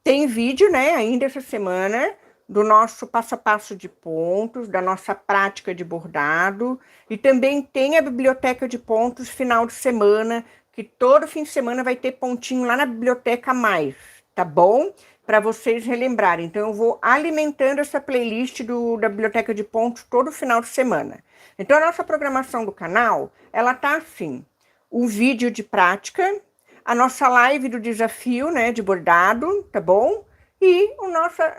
tem vídeo, né, ainda essa semana, do nosso passo a passo de pontos, da nossa prática de bordado. E também tem a biblioteca de pontos final de semana, que todo fim de semana vai ter pontinho lá na biblioteca a mais, tá bom? Para vocês relembrarem. Então, eu vou alimentando essa playlist da biblioteca de pontos todo final de semana. Então, a nossa programação do canal, ela tá assim: o vídeo de prática, a nossa live do desafio, né, de bordado, tá bom? E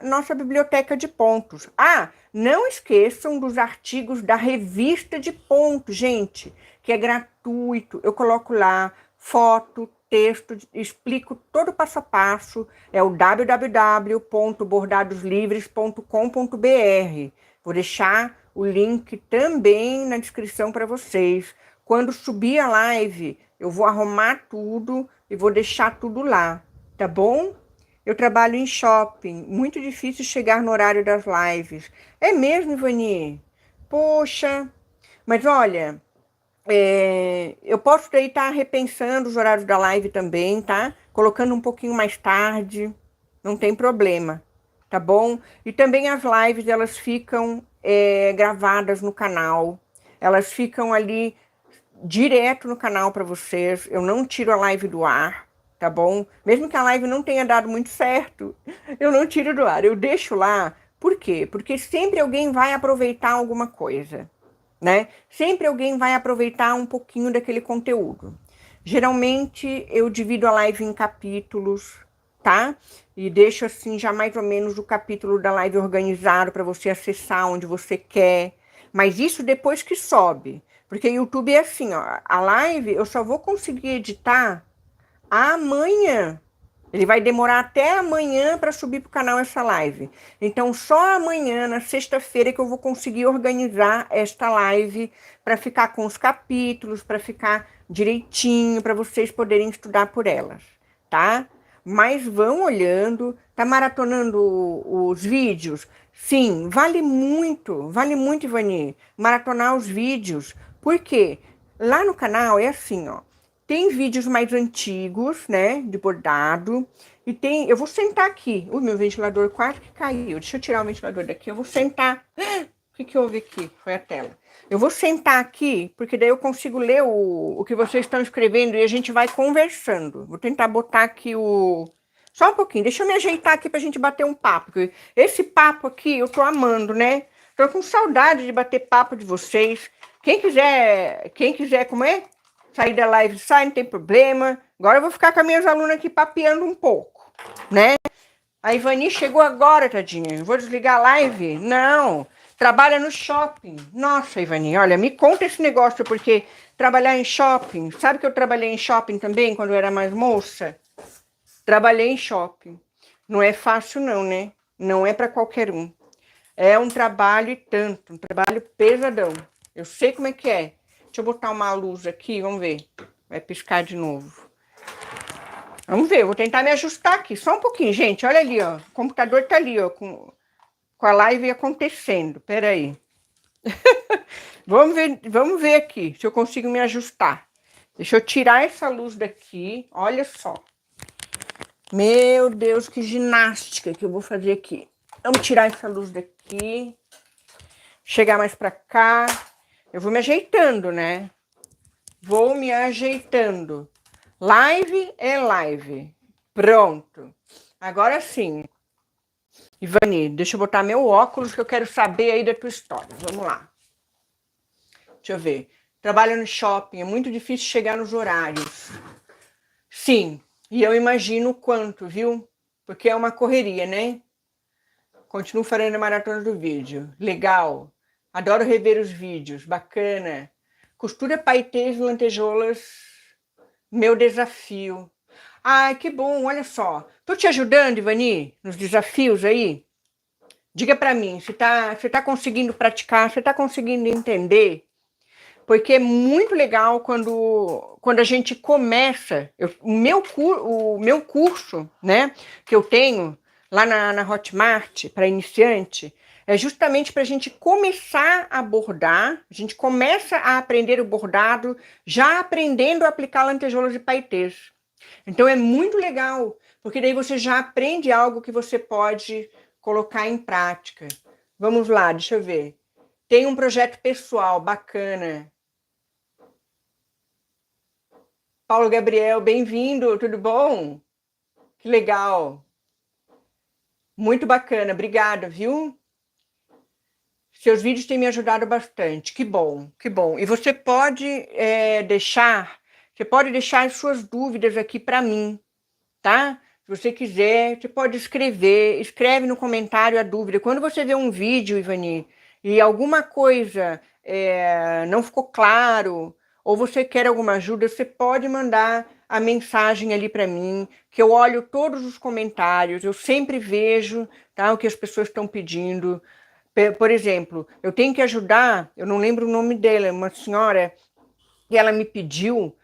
nossa biblioteca de pontos. Ah, não esqueçam dos artigos da revista de pontos, gente, que é gratuito. Eu coloco lá foto, texto, explico todo o passo a passo. É o www.bordadoslivres.com.br. Vou deixar o link também na descrição para vocês. Quando subir a live, eu vou arrumar tudo e vou deixar tudo lá, tá bom? Eu trabalho em shopping, muito difícil chegar no horário das lives. É mesmo, Ivani? Poxa, mas olha, eu posso daí estar repensando os horários da live também, tá? Colocando um pouquinho mais tarde, não tem problema, tá bom? E também as lives, elas ficam gravadas no canal, elas ficam ali direto no canal para vocês, eu não tiro a live do ar, tá bom? Mesmo que a live não tenha dado muito certo, eu não tiro do ar, eu deixo lá. Por quê? Porque sempre alguém vai aproveitar alguma coisa, né? Sempre alguém vai aproveitar um pouquinho daquele conteúdo. Geralmente eu divido a live em capítulos, tá? E deixo assim já mais ou menos o capítulo da live organizado para você acessar onde você quer. Mas isso depois que sobe. Porque o YouTube é assim, ó, a live eu só vou conseguir editar amanhã, Ele vai demorar até amanhã para subir para o canal essa live. Então, só amanhã, na sexta-feira, que eu vou conseguir organizar esta live para ficar com os capítulos, para ficar direitinho, para vocês poderem estudar por elas, tá? Mas vão olhando, tá maratonando os vídeos? Sim, vale muito, Ivani, maratonar os vídeos. Por quê? Lá no canal é assim, ó. Tem vídeos mais antigos, né, de bordado, e tem, eu vou sentar aqui, o meu ventilador quase que caiu, deixa eu tirar o ventilador daqui, eu vou sentar, o que houve aqui? Foi a tela. Eu vou sentar aqui, porque daí eu consigo ler o que vocês estão escrevendo e a gente vai conversando. Vou tentar botar aqui só um pouquinho, deixa eu me ajeitar aqui pra gente bater um papo, porque esse papo aqui eu tô amando, né? Tô com saudade de bater papo de vocês. Quem quiser, como é? Sair da live, sai, não tem problema. Agora eu vou ficar com as minhas alunas aqui papeando um pouco, né? A Ivani chegou agora, tadinha. Eu vou desligar a live? Não. Trabalha no shopping. Nossa, Ivani, olha, me conta esse negócio, porque trabalhar em shopping... Sabe que eu trabalhei em shopping também, quando eu era mais moça? Trabalhei em shopping. Não é fácil não, né? Não é para qualquer um. É um trabalho e tanto, um trabalho pesadão. Eu sei como é que é. Deixa eu botar uma luz aqui, vamos ver. Vai piscar de novo. Vamos ver, eu vou tentar me ajustar aqui. Só um pouquinho, gente. Olha ali, ó. O computador tá ali, ó. Com a live acontecendo. Pera aí. Vamos ver aqui se eu consigo me ajustar. Deixa eu tirar essa luz daqui. Olha só. Meu Deus, que ginástica que eu vou fazer aqui. Vamos tirar essa luz daqui. Chegar mais pra cá. Eu vou me ajeitando, né? Vou me ajeitando. Live é live. Pronto. Agora sim. Ivani, deixa eu botar meu óculos que eu quero saber aí da tua história. Vamos lá. Deixa eu ver. Trabalho no shopping, é muito difícil chegar nos horários. Sim, e eu imagino o quanto, viu? Porque é uma correria, né? Continuo fazendo a maratona do vídeo. Legal. Adoro rever os vídeos. Bacana. Costura paetês e lantejoulas. Meu desafio. Ai, que bom, olha só. Tô te ajudando, Ivani, nos desafios aí? Diga pra mim, você tá conseguindo praticar, você tá conseguindo entender? Porque é muito legal quando a gente começa, o meu curso, né, que eu tenho lá na Hotmart para iniciante, é justamente para a gente começar a bordar, a gente começa a aprender o bordado, já aprendendo a aplicar lantejoulas e paetês. Então é muito legal, porque daí você já aprende algo que você pode colocar em prática. Vamos lá, deixa eu ver. Tem um projeto pessoal bacana. Paulo Gabriel, bem-vindo, tudo bom? Que legal. Muito bacana, obrigada, viu? Seus vídeos têm me ajudado bastante, que bom, que bom. E você pode deixar as suas dúvidas aqui para mim, tá? Se você quiser, você pode escreve no comentário a dúvida. Quando você vê um vídeo, Ivani, e alguma coisa não ficou claro, ou você quer alguma ajuda, você pode mandar a mensagem ali para mim, que eu olho todos os comentários, eu sempre vejo, tá, o que as pessoas estão pedindo. Por exemplo, eu tenho que ajudar, eu não lembro o nome dela, uma senhora, e ela me pediu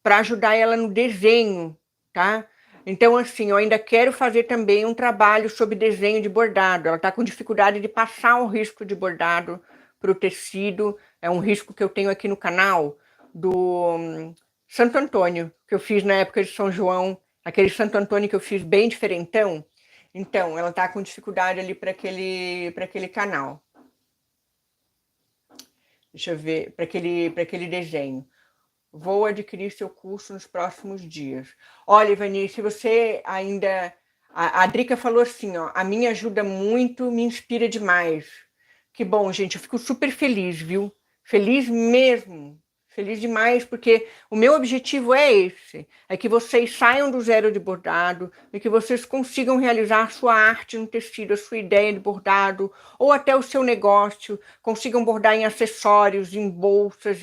para ajudar ela no desenho, tá? Então, assim, eu ainda quero fazer também um trabalho sobre desenho de bordado. Ela está com dificuldade de passar o risco de bordado para o tecido. É um risco que eu tenho aqui no canal do Santo Antônio, que eu fiz na época de São João, aquele Santo Antônio que eu fiz bem diferentão. Então, ela está com dificuldade ali para aquele canal. Deixa eu ver, para aquele desenho. Vou adquirir seu curso nos próximos dias. Olha, Ivani, se você ainda... A Drica falou assim, ó, a minha ajuda muito, me inspira demais. Que bom, gente, eu fico super feliz, viu? Feliz mesmo. Feliz demais, porque o meu objetivo é esse, é que vocês saiam do zero de bordado e que vocês consigam realizar a sua arte no tecido, a sua ideia de bordado, ou até o seu negócio, consigam bordar em acessórios, em bolsas,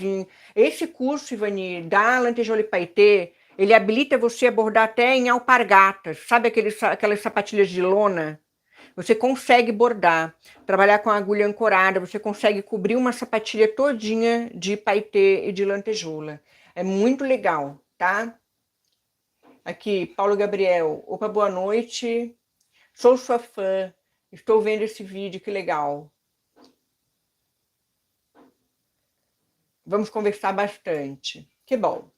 Esse curso, Ivani, da Lantejola e Paetê, Ele habilita você a bordar até em alpargatas, sabe aquelas sapatilhas de lona? Você consegue bordar, trabalhar com a agulha ancorada, você consegue cobrir uma sapatilha todinha de paetê e de lantejoula. É muito legal, tá? Aqui, Paulo Gabriel. Opa, boa noite. Sou sua fã. Estou vendo esse vídeo, que legal. Vamos conversar bastante. Que bom.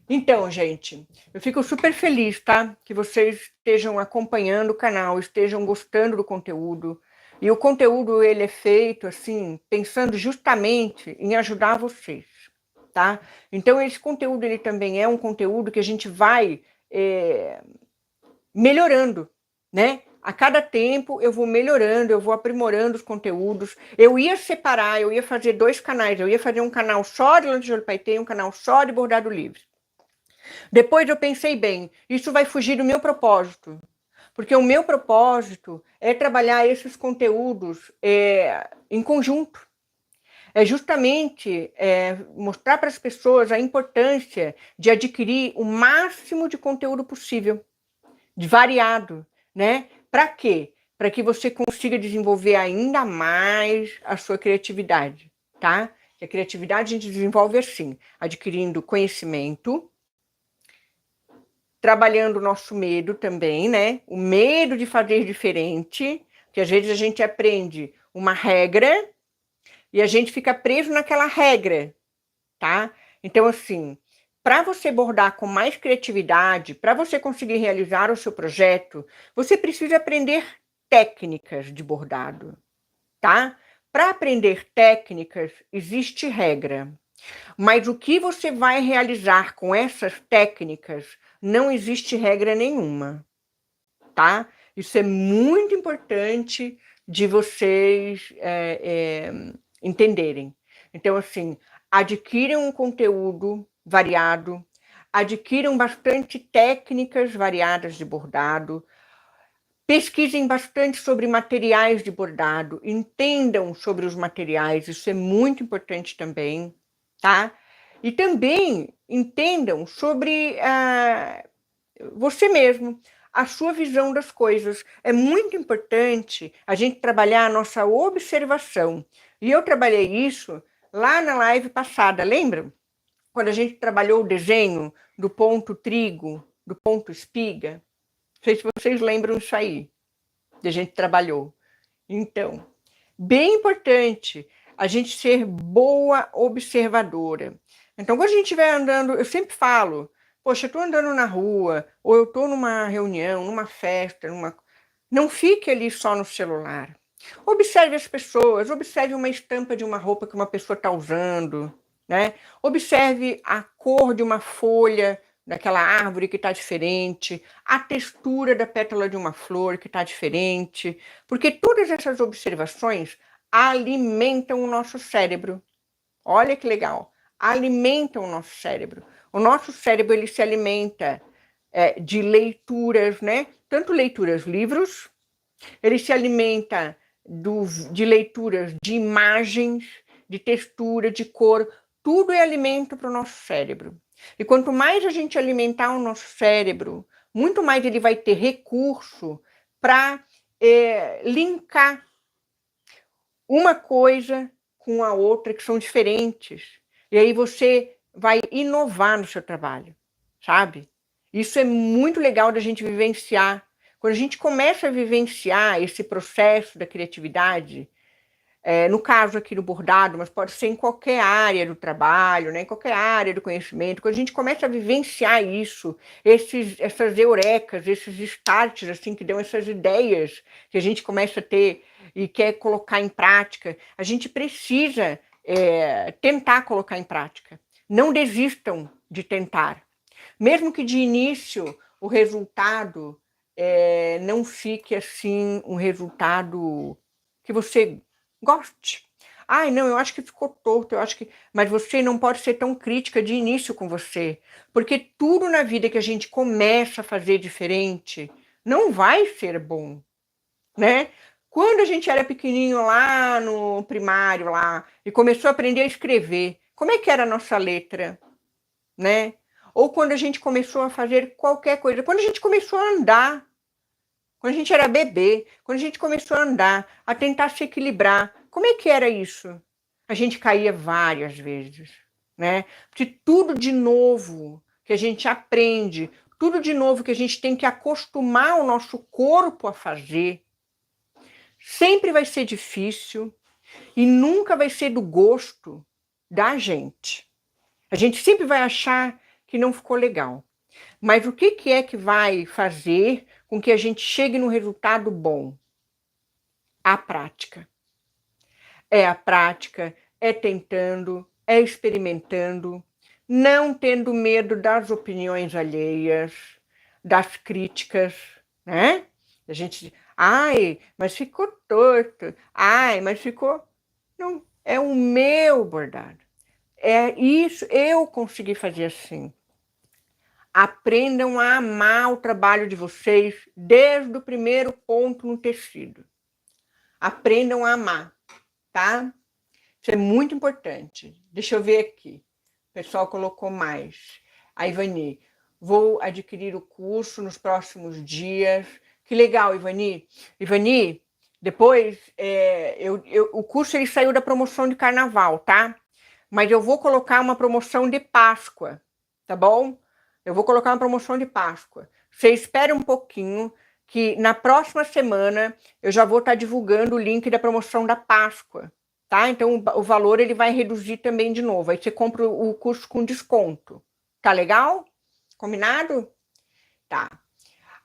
Então, gente, eu fico super feliz, tá? Que vocês estejam acompanhando o canal, estejam gostando do conteúdo. E o conteúdo, ele é feito, assim, pensando justamente em ajudar vocês, tá? Então, esse conteúdo, ele também é um conteúdo que a gente vai melhorando, né? A cada tempo eu vou melhorando, eu vou aprimorando os conteúdos. Eu ia separar, eu ia fazer 2 canais. Eu ia fazer um canal só de lantejoula paetê e um canal só de bordado livre. Depois eu pensei bem, isso vai fugir do meu propósito, porque o meu propósito é trabalhar esses conteúdos em conjunto. É justamente mostrar para as pessoas a importância de adquirir o máximo de conteúdo possível, de variado, né? Para quê? Para que você consiga desenvolver ainda mais a sua criatividade, tá? Que a criatividade a gente desenvolve assim, adquirindo conhecimento, trabalhando o nosso medo também, né? O medo de fazer diferente, que às vezes a gente aprende uma regra e a gente fica preso naquela regra, tá? Então, assim, para você bordar com mais criatividade, para você conseguir realizar o seu projeto, você precisa aprender técnicas de bordado, tá? Para aprender técnicas, existe regra. Mas o que você vai realizar com essas técnicas, não existe regra nenhuma, tá? Isso é muito importante de vocês entenderem. Então, assim, adquiram um conteúdo variado, adquiram bastante técnicas variadas de bordado, pesquisem bastante sobre materiais de bordado, entendam sobre os materiais, isso é muito importante também, tá? E também entendam sobre você mesmo, a sua visão das coisas. É muito importante a gente trabalhar a nossa observação. E eu trabalhei isso lá na live passada, lembra? Quando a gente trabalhou o desenho do ponto trigo, do ponto espiga. Não sei se vocês lembram isso aí, que a gente trabalhou. Então, bem importante a gente ser boa observadora. Então, quando a gente estiver andando, eu sempre falo, poxa, eu estou andando na rua, ou eu estou numa reunião, numa festa, não fique ali só no celular. Observe as pessoas, observe uma estampa de uma roupa que uma pessoa está usando, né? Observe a cor de uma folha daquela árvore que está diferente, a textura da pétala de uma flor que está diferente, porque todas essas observações alimentam o nosso cérebro. Olha que legal, alimentam o nosso cérebro. O nosso cérebro ele se alimenta de leituras, né? Tanto leituras, livros, ele se alimenta de leituras de imagens, de textura, de cor, tudo é alimento para o nosso cérebro. E quanto mais a gente alimentar o nosso cérebro, muito mais ele vai ter recurso para linkar uma coisa com a outra, que são diferentes. E aí você vai inovar no seu trabalho, sabe? Isso é muito legal da gente vivenciar. Quando a gente começa a vivenciar esse processo da criatividade, no caso aqui do bordado, mas pode ser em qualquer área do trabalho, né, em qualquer área do conhecimento, quando a gente começa a vivenciar isso, essas eurecas, esses starts, assim, que dão essas ideias que a gente começa a ter e quer colocar em prática, a gente precisa tentar colocar em prática. Não desistam de tentar. Mesmo que de início o resultado não fique assim, um resultado que você goste. Ai, não, eu acho que ficou torto, eu acho que. Mas você não pode ser tão crítica de início com você. Porque tudo na vida que a gente começa a fazer diferente não vai ser bom, né? Quando a gente era pequenininho lá no primário lá e começou a aprender a escrever, como é que era a nossa letra, né? ou quando a gente começou a fazer qualquer coisa, quando a gente começou a andar, quando a gente era bebê, quando a gente começou a andar, a tentar se equilibrar, como é que era isso? A gente caía várias vezes, né? De tudo de novo que a gente aprende, tudo de novo que a gente tem que acostumar o nosso corpo a fazer, sempre vai ser difícil e nunca vai ser do gosto da gente. A gente sempre vai achar que não ficou legal. Mas o que é que vai fazer com que a gente chegue no resultado bom? A prática. É a prática, é tentando, é experimentando, não tendo medo das opiniões alheias, das críticas, né? A gente, ai, mas ficou torto, ai, mas ficou. Não, é o meu bordado. É isso, eu consegui fazer assim. Aprendam a amar o trabalho de vocês desde o primeiro ponto no tecido. Aprendam a amar, tá? Isso é muito importante. Deixa eu ver aqui. O pessoal colocou mais. A Ivani, vou adquirir o curso nos próximos dias. Que legal, Ivani. Ivani, depois, o curso ele saiu da promoção de carnaval, tá? Mas eu vou colocar uma promoção de Páscoa, tá bom? Eu vou colocar uma promoção de Páscoa. Você espera um pouquinho, que na próxima semana eu já vou estar divulgando o link da promoção da Páscoa, tá? Então o valor ele vai reduzir também de novo. Aí você compra o curso com desconto. Tá legal? Combinado? Tá.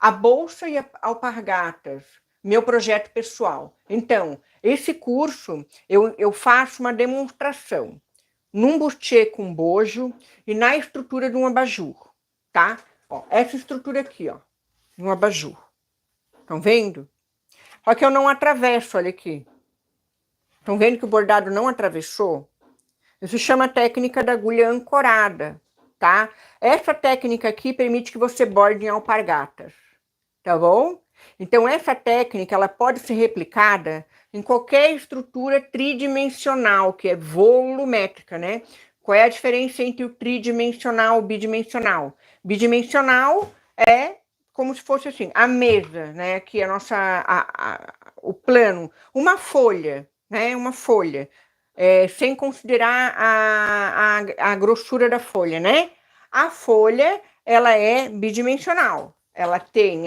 A Bolsa e a Alpargatas, meu projeto pessoal. Então, esse curso eu faço uma demonstração num bustier com bojo e na estrutura de um abajur, tá? Ó, essa estrutura aqui, ó, um abajur. Estão vendo? Só que eu não atravesso, olha aqui. Estão vendo que o bordado não atravessou? Isso chama técnica da agulha ancorada, tá? Essa técnica aqui permite que você borde em alpargatas, tá bom? Então, essa técnica, ela pode ser replicada em qualquer estrutura tridimensional, que é volumétrica, né? Qual é a diferença entre o tridimensional e o bidimensional? Bidimensional é como se fosse assim, a mesa, né? Aqui o plano, uma folha, né? Uma folha, sem considerar a grossura da folha, né? A folha, ela é bidimensional. Ela tem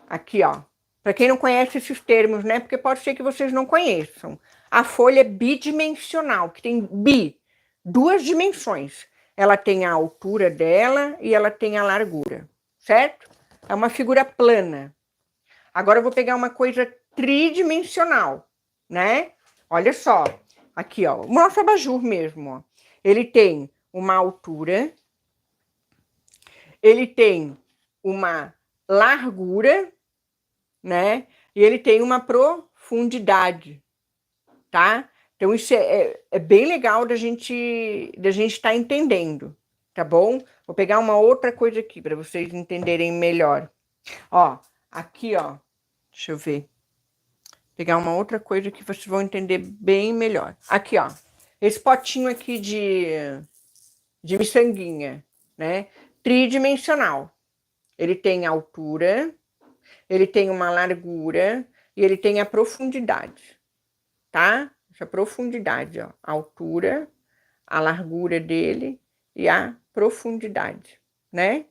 aqui, ó. Para quem não conhece esses termos, né? Porque pode ser que vocês não conheçam. A folha é bidimensional, que tem duas dimensões. Ela tem a altura dela e ela tem a largura, certo? É uma figura plana. Agora eu vou pegar uma coisa tridimensional, né? Olha só, aqui, ó, o nosso abajur mesmo, ó. Ele tem uma altura, ele tem uma largura, né? E ele tem uma profundidade, tá? Então isso é bem legal da gente estar entendendo, tá bom? Vou pegar uma outra coisa aqui para vocês entenderem melhor. Ó, aqui, ó, deixa eu ver. Pegar uma outra coisa que vocês vão entender bem melhor. Aqui, ó, esse potinho aqui de miçanguinha, né? Tridimensional. Ele tem altura, ele tem uma largura e ele tem a profundidade, tá? Essa profundidade, ó, a altura, a largura dele e a profundidade, né?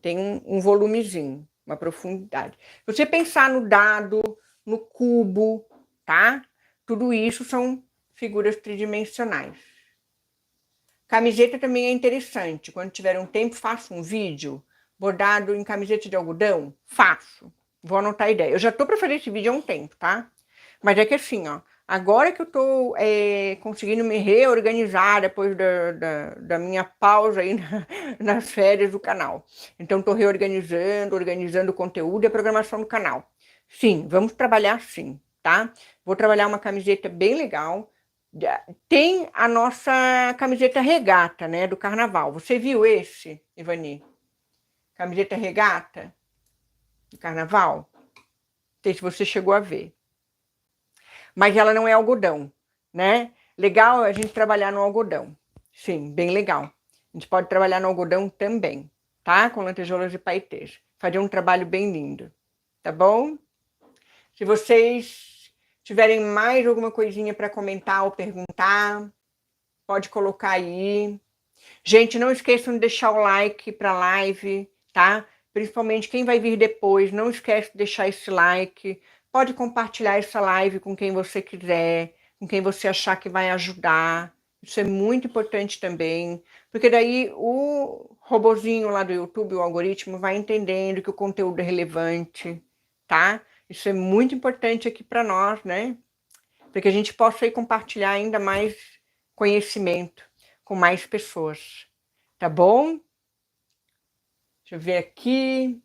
Tem um volumezinho, uma profundidade. Se você pensar no dado, no cubo, tá? Tudo isso são figuras tridimensionais. Camiseta também é interessante. Quando tiver um tempo, faço um vídeo bordado em camiseta de algodão. Faço. Vou anotar a ideia. Eu já tô para fazer esse vídeo há um tempo, tá? Mas é que assim, ó. Agora que eu tô conseguindo me reorganizar depois da minha pausa aí nas férias do canal. Então, tô organizando o conteúdo e a programação do canal. Sim, vamos trabalhar sim, tá? Vou trabalhar uma camiseta bem legal. Tem a nossa camiseta regata, né, do carnaval. Você viu esse, Ivani? Camiseta regata do carnaval? Não sei se você chegou a ver. Mas ela não é algodão, né? Legal a gente trabalhar no algodão. Sim, bem legal. A gente pode trabalhar no algodão também, tá? Com lantejoulas e paetês. Fazer um trabalho bem lindo, tá bom? Se vocês tiverem mais alguma coisinha para comentar ou perguntar, pode colocar aí. Gente, não esqueçam de deixar o like para a live, tá? Principalmente quem vai vir depois, não esquece de deixar esse like. Pode compartilhar essa live com quem você quiser, com quem você achar que vai ajudar. Isso é muito importante também, porque daí o robozinho lá do YouTube, o algoritmo, vai entendendo que o conteúdo é relevante, tá? Isso é muito importante aqui para nós, né? Para que a gente possa aí compartilhar ainda mais conhecimento com mais pessoas, tá bom? Deixa eu ver aqui.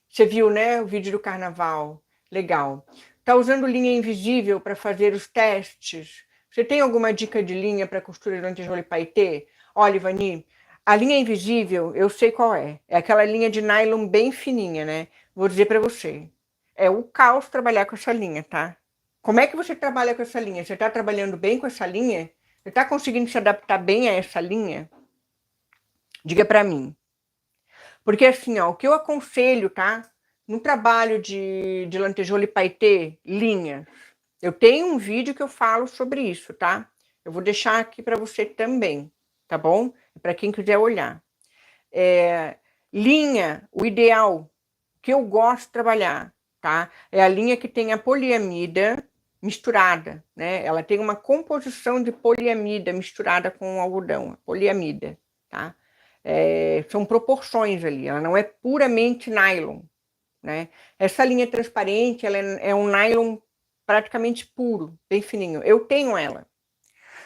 Você viu, né, o vídeo do carnaval? Legal. Tá usando linha invisível para fazer os testes? Você tem alguma dica de linha para costura de lantejoula e paetê? Olha, Ivani, a linha invisível, eu sei qual é. É aquela linha de nylon bem fininha, né? Vou dizer para você. É o caos trabalhar com essa linha, tá? Como é que você trabalha com essa linha? Você está trabalhando bem com essa linha? Você está conseguindo se adaptar bem a essa linha? Diga para mim. Porque assim, ó, o que eu aconselho, tá? No trabalho de lantejoula e paetê, linhas. Eu tenho um vídeo que eu falo sobre isso, tá? Eu vou deixar aqui para você também, tá bom? Para quem quiser olhar. Linha, o ideal que eu gosto de trabalhar, tá? É a linha que tem a poliamida misturada, né? Ela tem uma composição de poliamida misturada com algodão, poliamida, tá? São proporções ali, ela não é puramente nylon, né? Essa linha transparente, ela é um nylon praticamente puro, bem fininho. Eu tenho ela,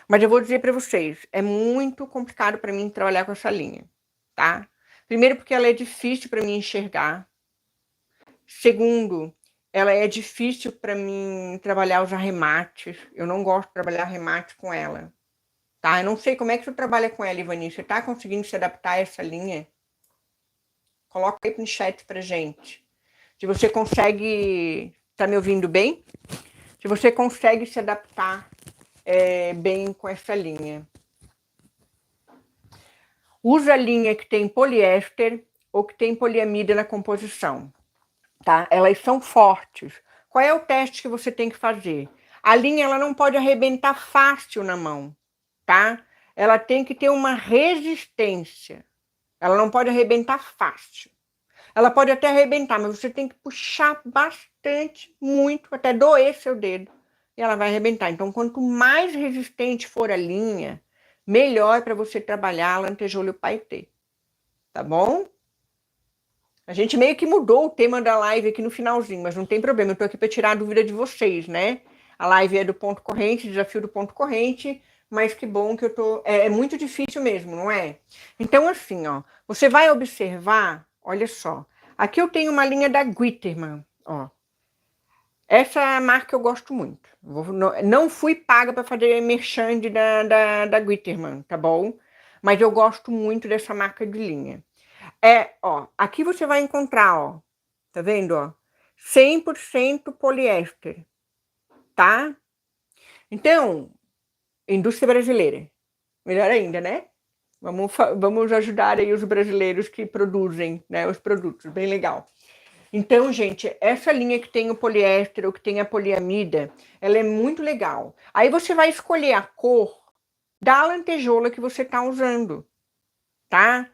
mas eu vou dizer para vocês, é muito complicado para mim trabalhar com essa linha, tá? Primeiro porque ela é difícil para mim enxergar. Segundo, ela é difícil para mim trabalhar os arremates. Eu não gosto de trabalhar arremate com ela, tá? Eu não sei como é que você trabalha com ela, Ivani. Você tá conseguindo se adaptar a essa linha? Coloca aí no chat pra gente. Se você consegue... Tá me ouvindo bem? Se você consegue se adaptar bem com essa linha. Usa linha que tem poliéster ou que tem poliamida na composição, tá? Elas são fortes. Qual é o teste que você tem que fazer? A linha ela não pode arrebentar fácil na mão, tá? Ela tem que ter uma resistência. Ela não pode arrebentar fácil. Ela pode até arrebentar, mas você tem que puxar bastante, muito, até doer seu dedo. E ela vai arrebentar. Então, quanto mais resistente for a linha, melhor para você trabalhar a lantejoula e o paetê. Tá bom? A gente meio que mudou o tema da live aqui no finalzinho, mas não tem problema. Eu tô aqui para tirar a dúvida de vocês, né? A live é do ponto corrente, desafio do ponto corrente, mas que bom que eu tô... É muito difícil mesmo, não é? Então, assim, ó, você vai observar, olha só. Aqui eu tenho uma linha da Guitermann, ó. Essa marca eu gosto muito. Não fui paga para fazer merchan da Guitermann, tá bom? Mas eu gosto muito dessa marca de linha. Ó, aqui você vai encontrar, ó, tá vendo, ó? 100% poliéster, tá? Então, indústria brasileira. Melhor ainda, né? Vamos ajudar aí os brasileiros que produzem, né, os produtos, bem legal. Então, gente, essa linha que tem o poliéster ou que tem a poliamida, ela é muito legal. Aí você vai escolher a cor da lantejoula que você tá usando, tá?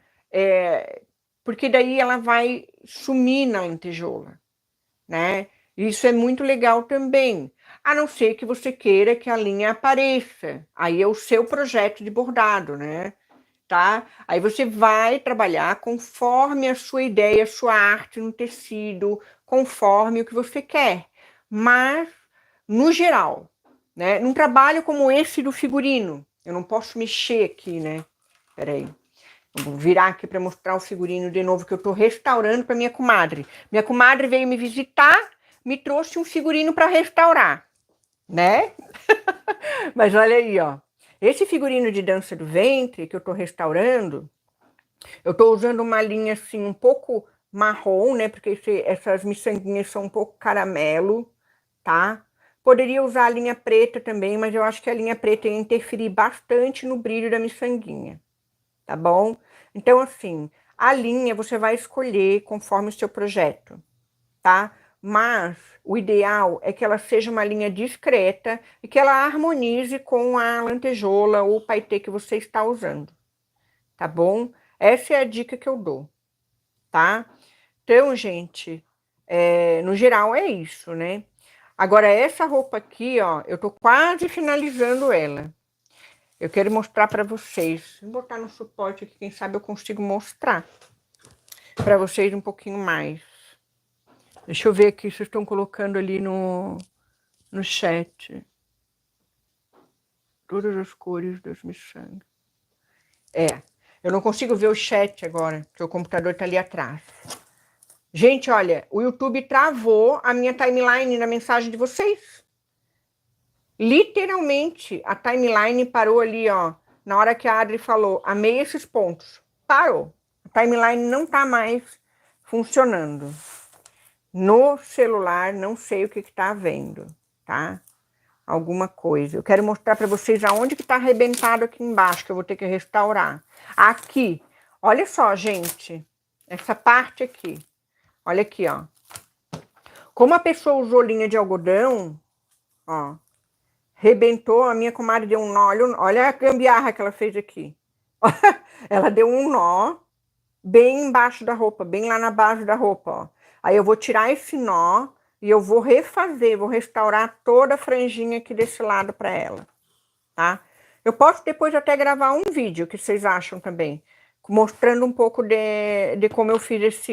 Porque daí ela vai sumir na lantejoula, né? Isso é muito legal também, a não ser que você queira que a linha apareça. Aí é o seu projeto de bordado, né? Tá? Aí você vai trabalhar conforme a sua ideia, a sua arte no tecido, conforme o que você quer. Mas, no geral, né? Num trabalho como esse do figurino, eu não posso mexer aqui, né? Peraí. Vou virar aqui para mostrar o figurino de novo que eu estou restaurando para minha comadre. Minha comadre veio me visitar, me trouxe um figurino para restaurar, né? Mas olha aí, ó. Esse figurino de dança do ventre que eu estou restaurando, eu estou usando uma linha assim um pouco marrom, né? Porque essas miçanguinhas são um pouco caramelo, tá? Poderia usar a linha preta também, mas eu acho que a linha preta ia interferir bastante no brilho da miçanguinha, tá bom? Então, assim, a linha você vai escolher conforme o seu projeto, tá? Mas o ideal é que ela seja uma linha discreta e que ela harmonize com a lantejola ou o paetê que você está usando, tá bom? Essa é a dica que eu dou, tá? Então, gente, no geral é isso, né? Agora, essa roupa aqui, ó, eu tô quase finalizando ela. Eu quero mostrar para vocês. Vou botar no suporte aqui, quem sabe eu consigo mostrar para vocês um pouquinho mais. Deixa eu ver aqui se vocês estão colocando ali no chat. Todas as cores das miçangas. Eu não consigo ver o chat agora, porque o computador tá ali atrás. Gente, olha, o YouTube travou a minha timeline na mensagem de vocês. Literalmente, a timeline parou ali, ó. Na hora que a Adri falou, amei esses pontos. Parou. A timeline não tá mais funcionando. No celular, não sei o que tá havendo, tá? Alguma coisa. Eu quero mostrar para vocês aonde que tá arrebentado aqui embaixo, que eu vou ter que restaurar. Aqui. Olha só, gente. Essa parte aqui. Olha aqui, ó. Como a pessoa usou linha de algodão, ó, rebentou, a minha comadre deu um nó. Olha a gambiarra que ela fez aqui. Ela deu um nó bem embaixo da roupa, bem lá na base da roupa, ó. Aí eu vou tirar esse nó e eu vou refazer, vou restaurar toda a franjinha aqui desse lado para ela, tá? Eu posso depois até gravar um vídeo, que vocês acham também, mostrando um pouco de como eu fiz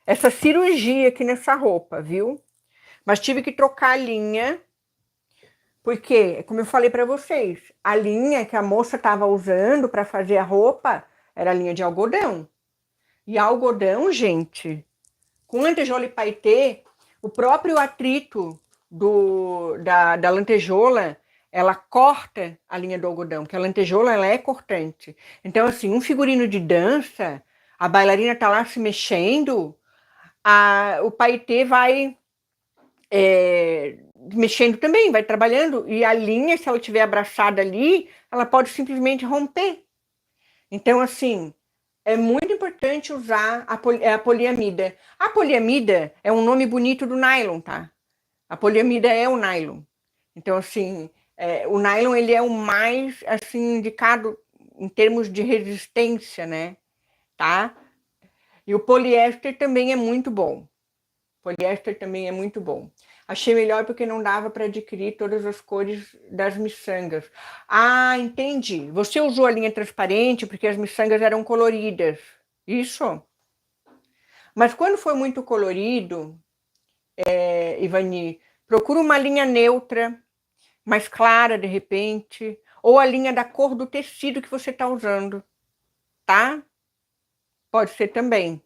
essa cirurgia aqui nessa roupa, viu? Mas tive que trocar a linha, porque, como eu falei para vocês, a linha que a moça estava usando para fazer a roupa era a linha de algodão. E algodão, gente, com lantejola e paetê, o próprio atrito da lantejola, ela corta a linha do algodão, porque a lantejola ela é cortante. Então, assim, um figurino de dança, a bailarina tá lá se mexendo, o paetê vai mexendo também, vai trabalhando, e a linha, se ela estiver abraçada ali, ela pode simplesmente romper. Então, assim, é muito importante usar a poliamida. A poliamida é um nome bonito do nylon, tá? A poliamida é o nylon. Então, assim, o nylon ele é o mais assim indicado em termos de resistência, né? Tá? E o poliéster também é muito bom. Poliéster também é muito bom. Achei melhor porque não dava para adquirir todas as cores das miçangas. Ah, entendi. Você usou a linha transparente porque as miçangas eram coloridas. Isso? Mas quando for muito colorido, Ivani, procura uma linha neutra, mais clara de repente, ou a linha da cor do tecido que você está usando, tá? Pode ser também,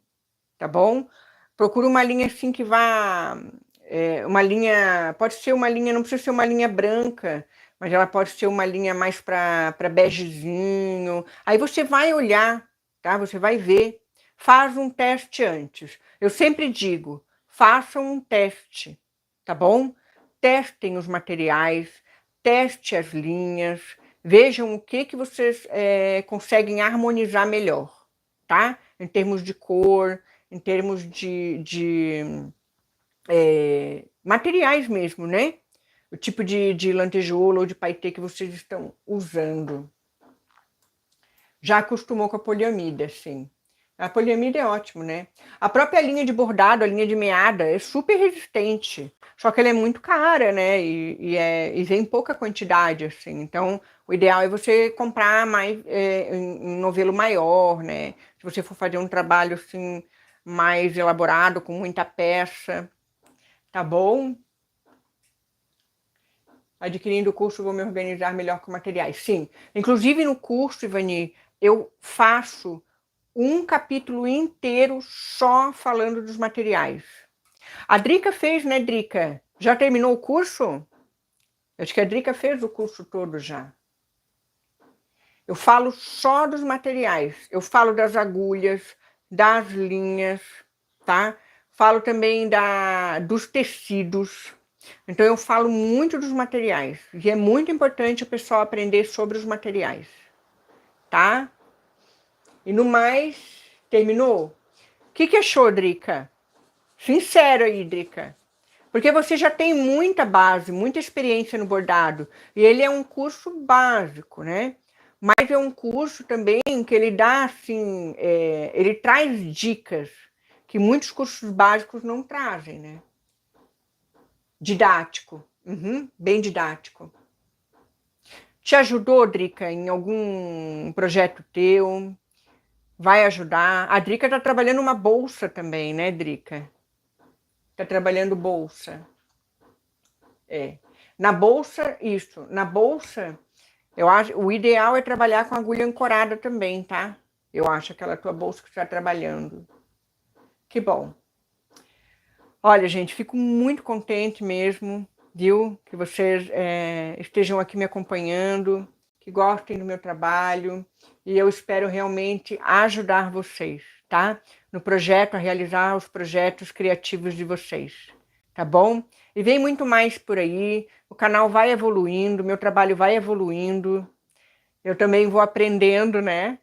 tá bom? Procura uma linha assim que vá. Uma linha. Pode ser uma linha, não precisa ser uma linha branca, mas ela pode ser uma linha mais para begezinho. Aí você vai olhar, tá? Você vai ver. Faz um teste antes. Eu sempre digo, façam um teste, tá bom? Testem os materiais, teste as linhas, vejam o que vocês conseguem harmonizar melhor, tá? Em termos de cor, em termos de materiais mesmo, né? O tipo de lantejoula ou de paetê que vocês estão usando. Já acostumou com a poliamida, sim. A poliamida é ótimo, né? A própria linha de bordado, a linha de meada, é super resistente. Só que ela é muito cara, né? E vem em pouca quantidade, assim. Então, o ideal é você comprar mais em novelo maior, né? Se você for fazer um trabalho, assim, mais elaborado, com muita peça. Tá bom? Adquirindo o curso, vou me organizar melhor com materiais. Sim. Inclusive, no curso, Ivani, eu faço um capítulo inteiro só falando dos materiais. A Drica fez, né, Drica? Já terminou o curso? Acho que a Drica fez o curso todo já. Eu falo só dos materiais. Eu falo das agulhas, das linhas, tá? Falo também dos tecidos. Então eu falo muito dos materiais. E é muito importante o pessoal aprender sobre os materiais. tá? E no mais, terminou? O que achou, Drica? Sincero aí, Drica. Porque você já tem muita base, muita experiência no bordado. E ele é um curso básico, né? Mas é um curso também que ele dá, assim, ele traz dicas que muitos cursos básicos não trazem, né? Didático. Uhum, bem didático. Te ajudou, Drica, em algum projeto teu? Vai ajudar? A Drica está trabalhando uma bolsa também, né, Drica? Está trabalhando bolsa. É. Na bolsa, isso. Na bolsa, eu acho, o ideal é trabalhar com agulha ancorada também, tá? Eu acho aquela tua bolsa que está trabalhando. Que bom. Olha, gente, fico muito contente mesmo, viu? Que vocês estejam aqui me acompanhando, que gostem do meu trabalho. E eu espero realmente ajudar vocês, tá? No projeto, a realizar os projetos criativos de vocês, tá bom? E vem muito mais por aí, o canal vai evoluindo, meu trabalho vai evoluindo, eu também vou aprendendo, né?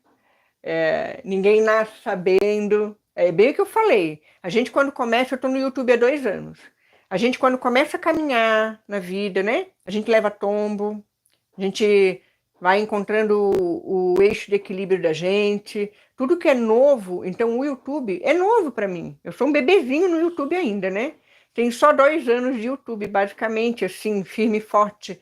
Ninguém nasce sabendo. É bem o que eu falei. A gente, quando começa, eu estou no YouTube há 2 anos. A gente, quando começa a caminhar na vida, né? A gente leva tombo, a gente vai encontrando o eixo de equilíbrio da gente. Tudo que é novo, então o YouTube é novo para mim. Eu sou um bebezinho no YouTube ainda, né? Tem só 2 anos de YouTube, basicamente, assim, firme e forte.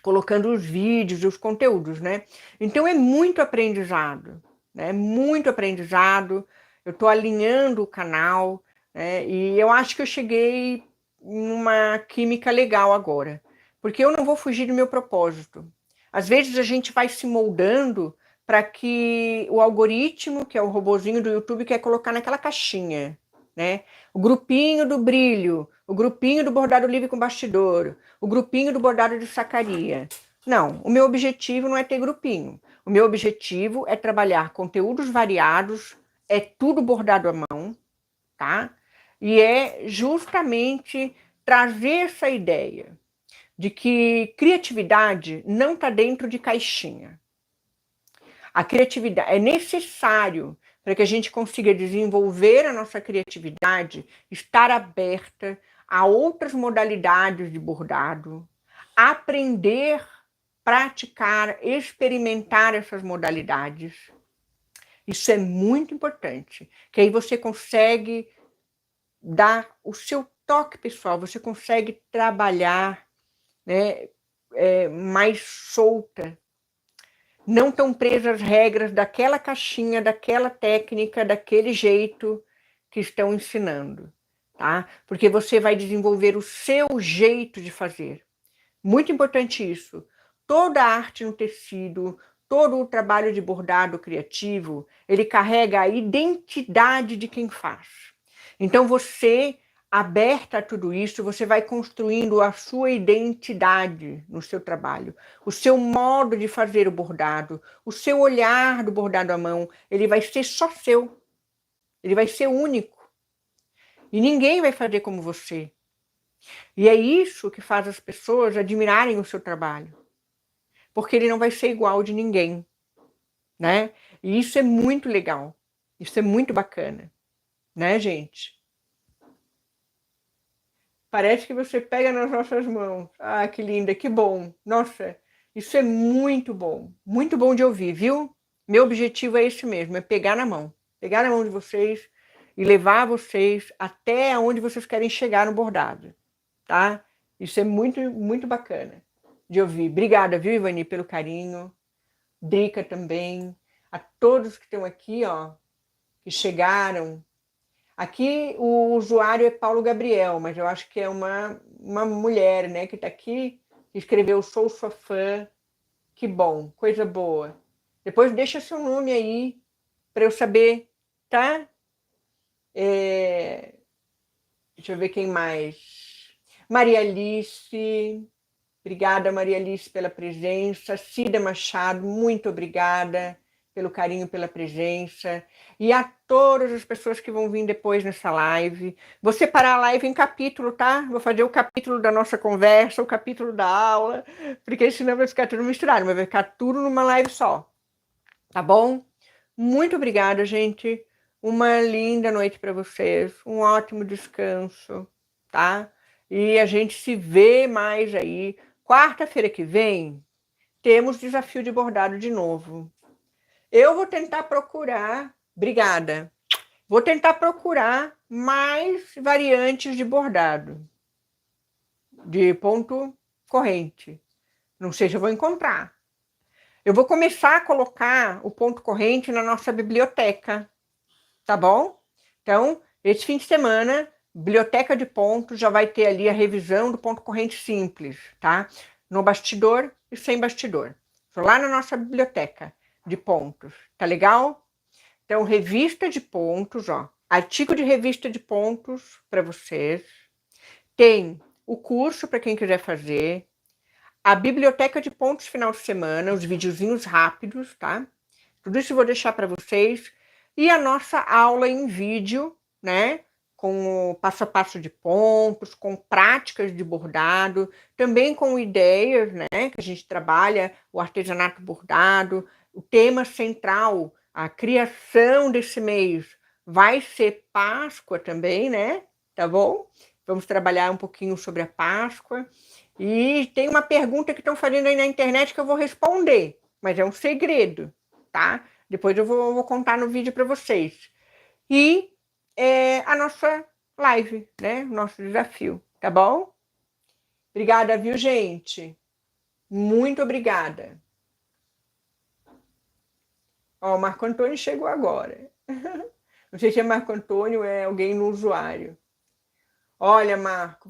Colocando os vídeos e os conteúdos, né? Então é muito aprendizado, né? Muito aprendizado. Eu estou alinhando o canal, né? E eu acho que eu cheguei numa química legal agora, porque eu não vou fugir do meu propósito. Às vezes a gente vai se moldando para que o algoritmo, que é o robozinho do YouTube, quer colocar naquela caixinha, né? O grupinho do brilho, o grupinho do bordado livre com bastidor, o grupinho do bordado de sacaria. Não, o meu objetivo não é ter grupinho. O meu objetivo é trabalhar conteúdos variados, é tudo bordado à mão, tá? E é justamente trazer essa ideia de que criatividade não está dentro de caixinha. A criatividade é necessário para que a gente consiga desenvolver a nossa criatividade, estar aberta a outras modalidades de bordado, aprender, praticar, experimentar essas modalidades. Isso é muito importante, que aí você consegue dar o seu toque pessoal, você consegue trabalhar, né, mais solta, não tão presas às regras daquela caixinha, daquela técnica, daquele jeito que estão ensinando, tá? Porque você vai desenvolver o seu jeito de fazer. Muito importante isso. Toda a arte no tecido, todo o trabalho de bordado criativo, ele carrega a identidade de quem faz. Então você, aberta a tudo isso, você vai construindo a sua identidade no seu trabalho, o seu modo de fazer o bordado, o seu olhar do bordado à mão, ele vai ser só seu, ele vai ser único. E ninguém vai fazer como você. E é isso que faz as pessoas admirarem o seu trabalho, porque ele não vai ser igual de ninguém, né? E isso é muito legal, isso é muito bacana, né, gente? Parece que você pega nas nossas mãos. Ah, que linda, que bom. Nossa, isso é muito bom de ouvir, viu? Meu objetivo é esse mesmo, é pegar na mão de vocês e levar vocês até onde vocês querem chegar no bordado, tá? Isso é muito, muito bacana de ouvir. Obrigada, viu, Ivani, pelo carinho. Drica também. A todos que estão aqui, ó, que chegaram. Aqui o usuário é Paulo Gabriel, mas eu acho que é uma mulher, né, que está aqui, que escreveu Sou sua fã. Que bom, coisa boa. Depois deixa seu nome aí para eu saber, tá? Deixa eu ver quem mais. Maria Alice. Obrigada, Maria Alice, pela presença. Cida Machado, muito obrigada. pelo carinho, pela presença, e a todas as pessoas que vão vir depois nessa live. Vou separar a live em capítulo, tá? Vou fazer o capítulo da nossa conversa, o capítulo da aula, porque senão vai ficar tudo misturado, mas vai ficar tudo numa live só, tá bom? Muito obrigada, gente. Uma linda noite para vocês, um ótimo descanso, tá? E a gente se vê mais aí. Quarta-feira que vem, temos desafio de bordado de novo. Eu vou tentar procurar, obrigada, vou tentar procurar mais variantes de bordado, de ponto corrente. Não sei se eu vou encontrar. Eu vou começar a colocar o ponto corrente na nossa biblioteca, tá bom? Então, esse fim de semana, biblioteca de pontos, já vai ter ali a revisão do ponto corrente simples, tá? No bastidor e sem bastidor. Estou lá na nossa biblioteca de pontos, tá legal? Então, revista de pontos, ó, artigo de revista de pontos para vocês. Tem o curso para quem quiser fazer, a biblioteca de pontos final de semana, os videozinhos rápidos, tá? Tudo isso eu vou deixar para vocês. E a nossa aula em vídeo, né? Com o passo a passo de pontos, com práticas de bordado, também com ideias, né? Que a gente trabalha o artesanato bordado. O tema central, a criação desse mês, vai ser Páscoa também, né? Tá bom? Vamos trabalhar um pouquinho sobre a Páscoa. E tem uma pergunta que estão fazendo aí na internet que eu vou responder, mas é um segredo, tá? Depois eu vou contar no vídeo para vocês. E a nossa live, né? Nosso desafio, tá bom? Obrigada, viu, gente? Muito obrigada. Ó, o Marco Antônio chegou agora. Não sei se é Marco Antônio ou é alguém no usuário. Olha, Marco,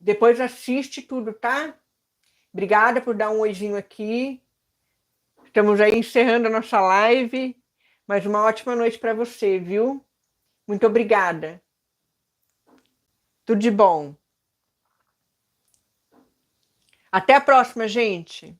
depois assiste tudo, tá? Obrigada por dar um oizinho aqui. Estamos aí encerrando a nossa live, mas uma ótima noite para você, viu? Muito obrigada. Tudo de bom. Até a próxima, gente.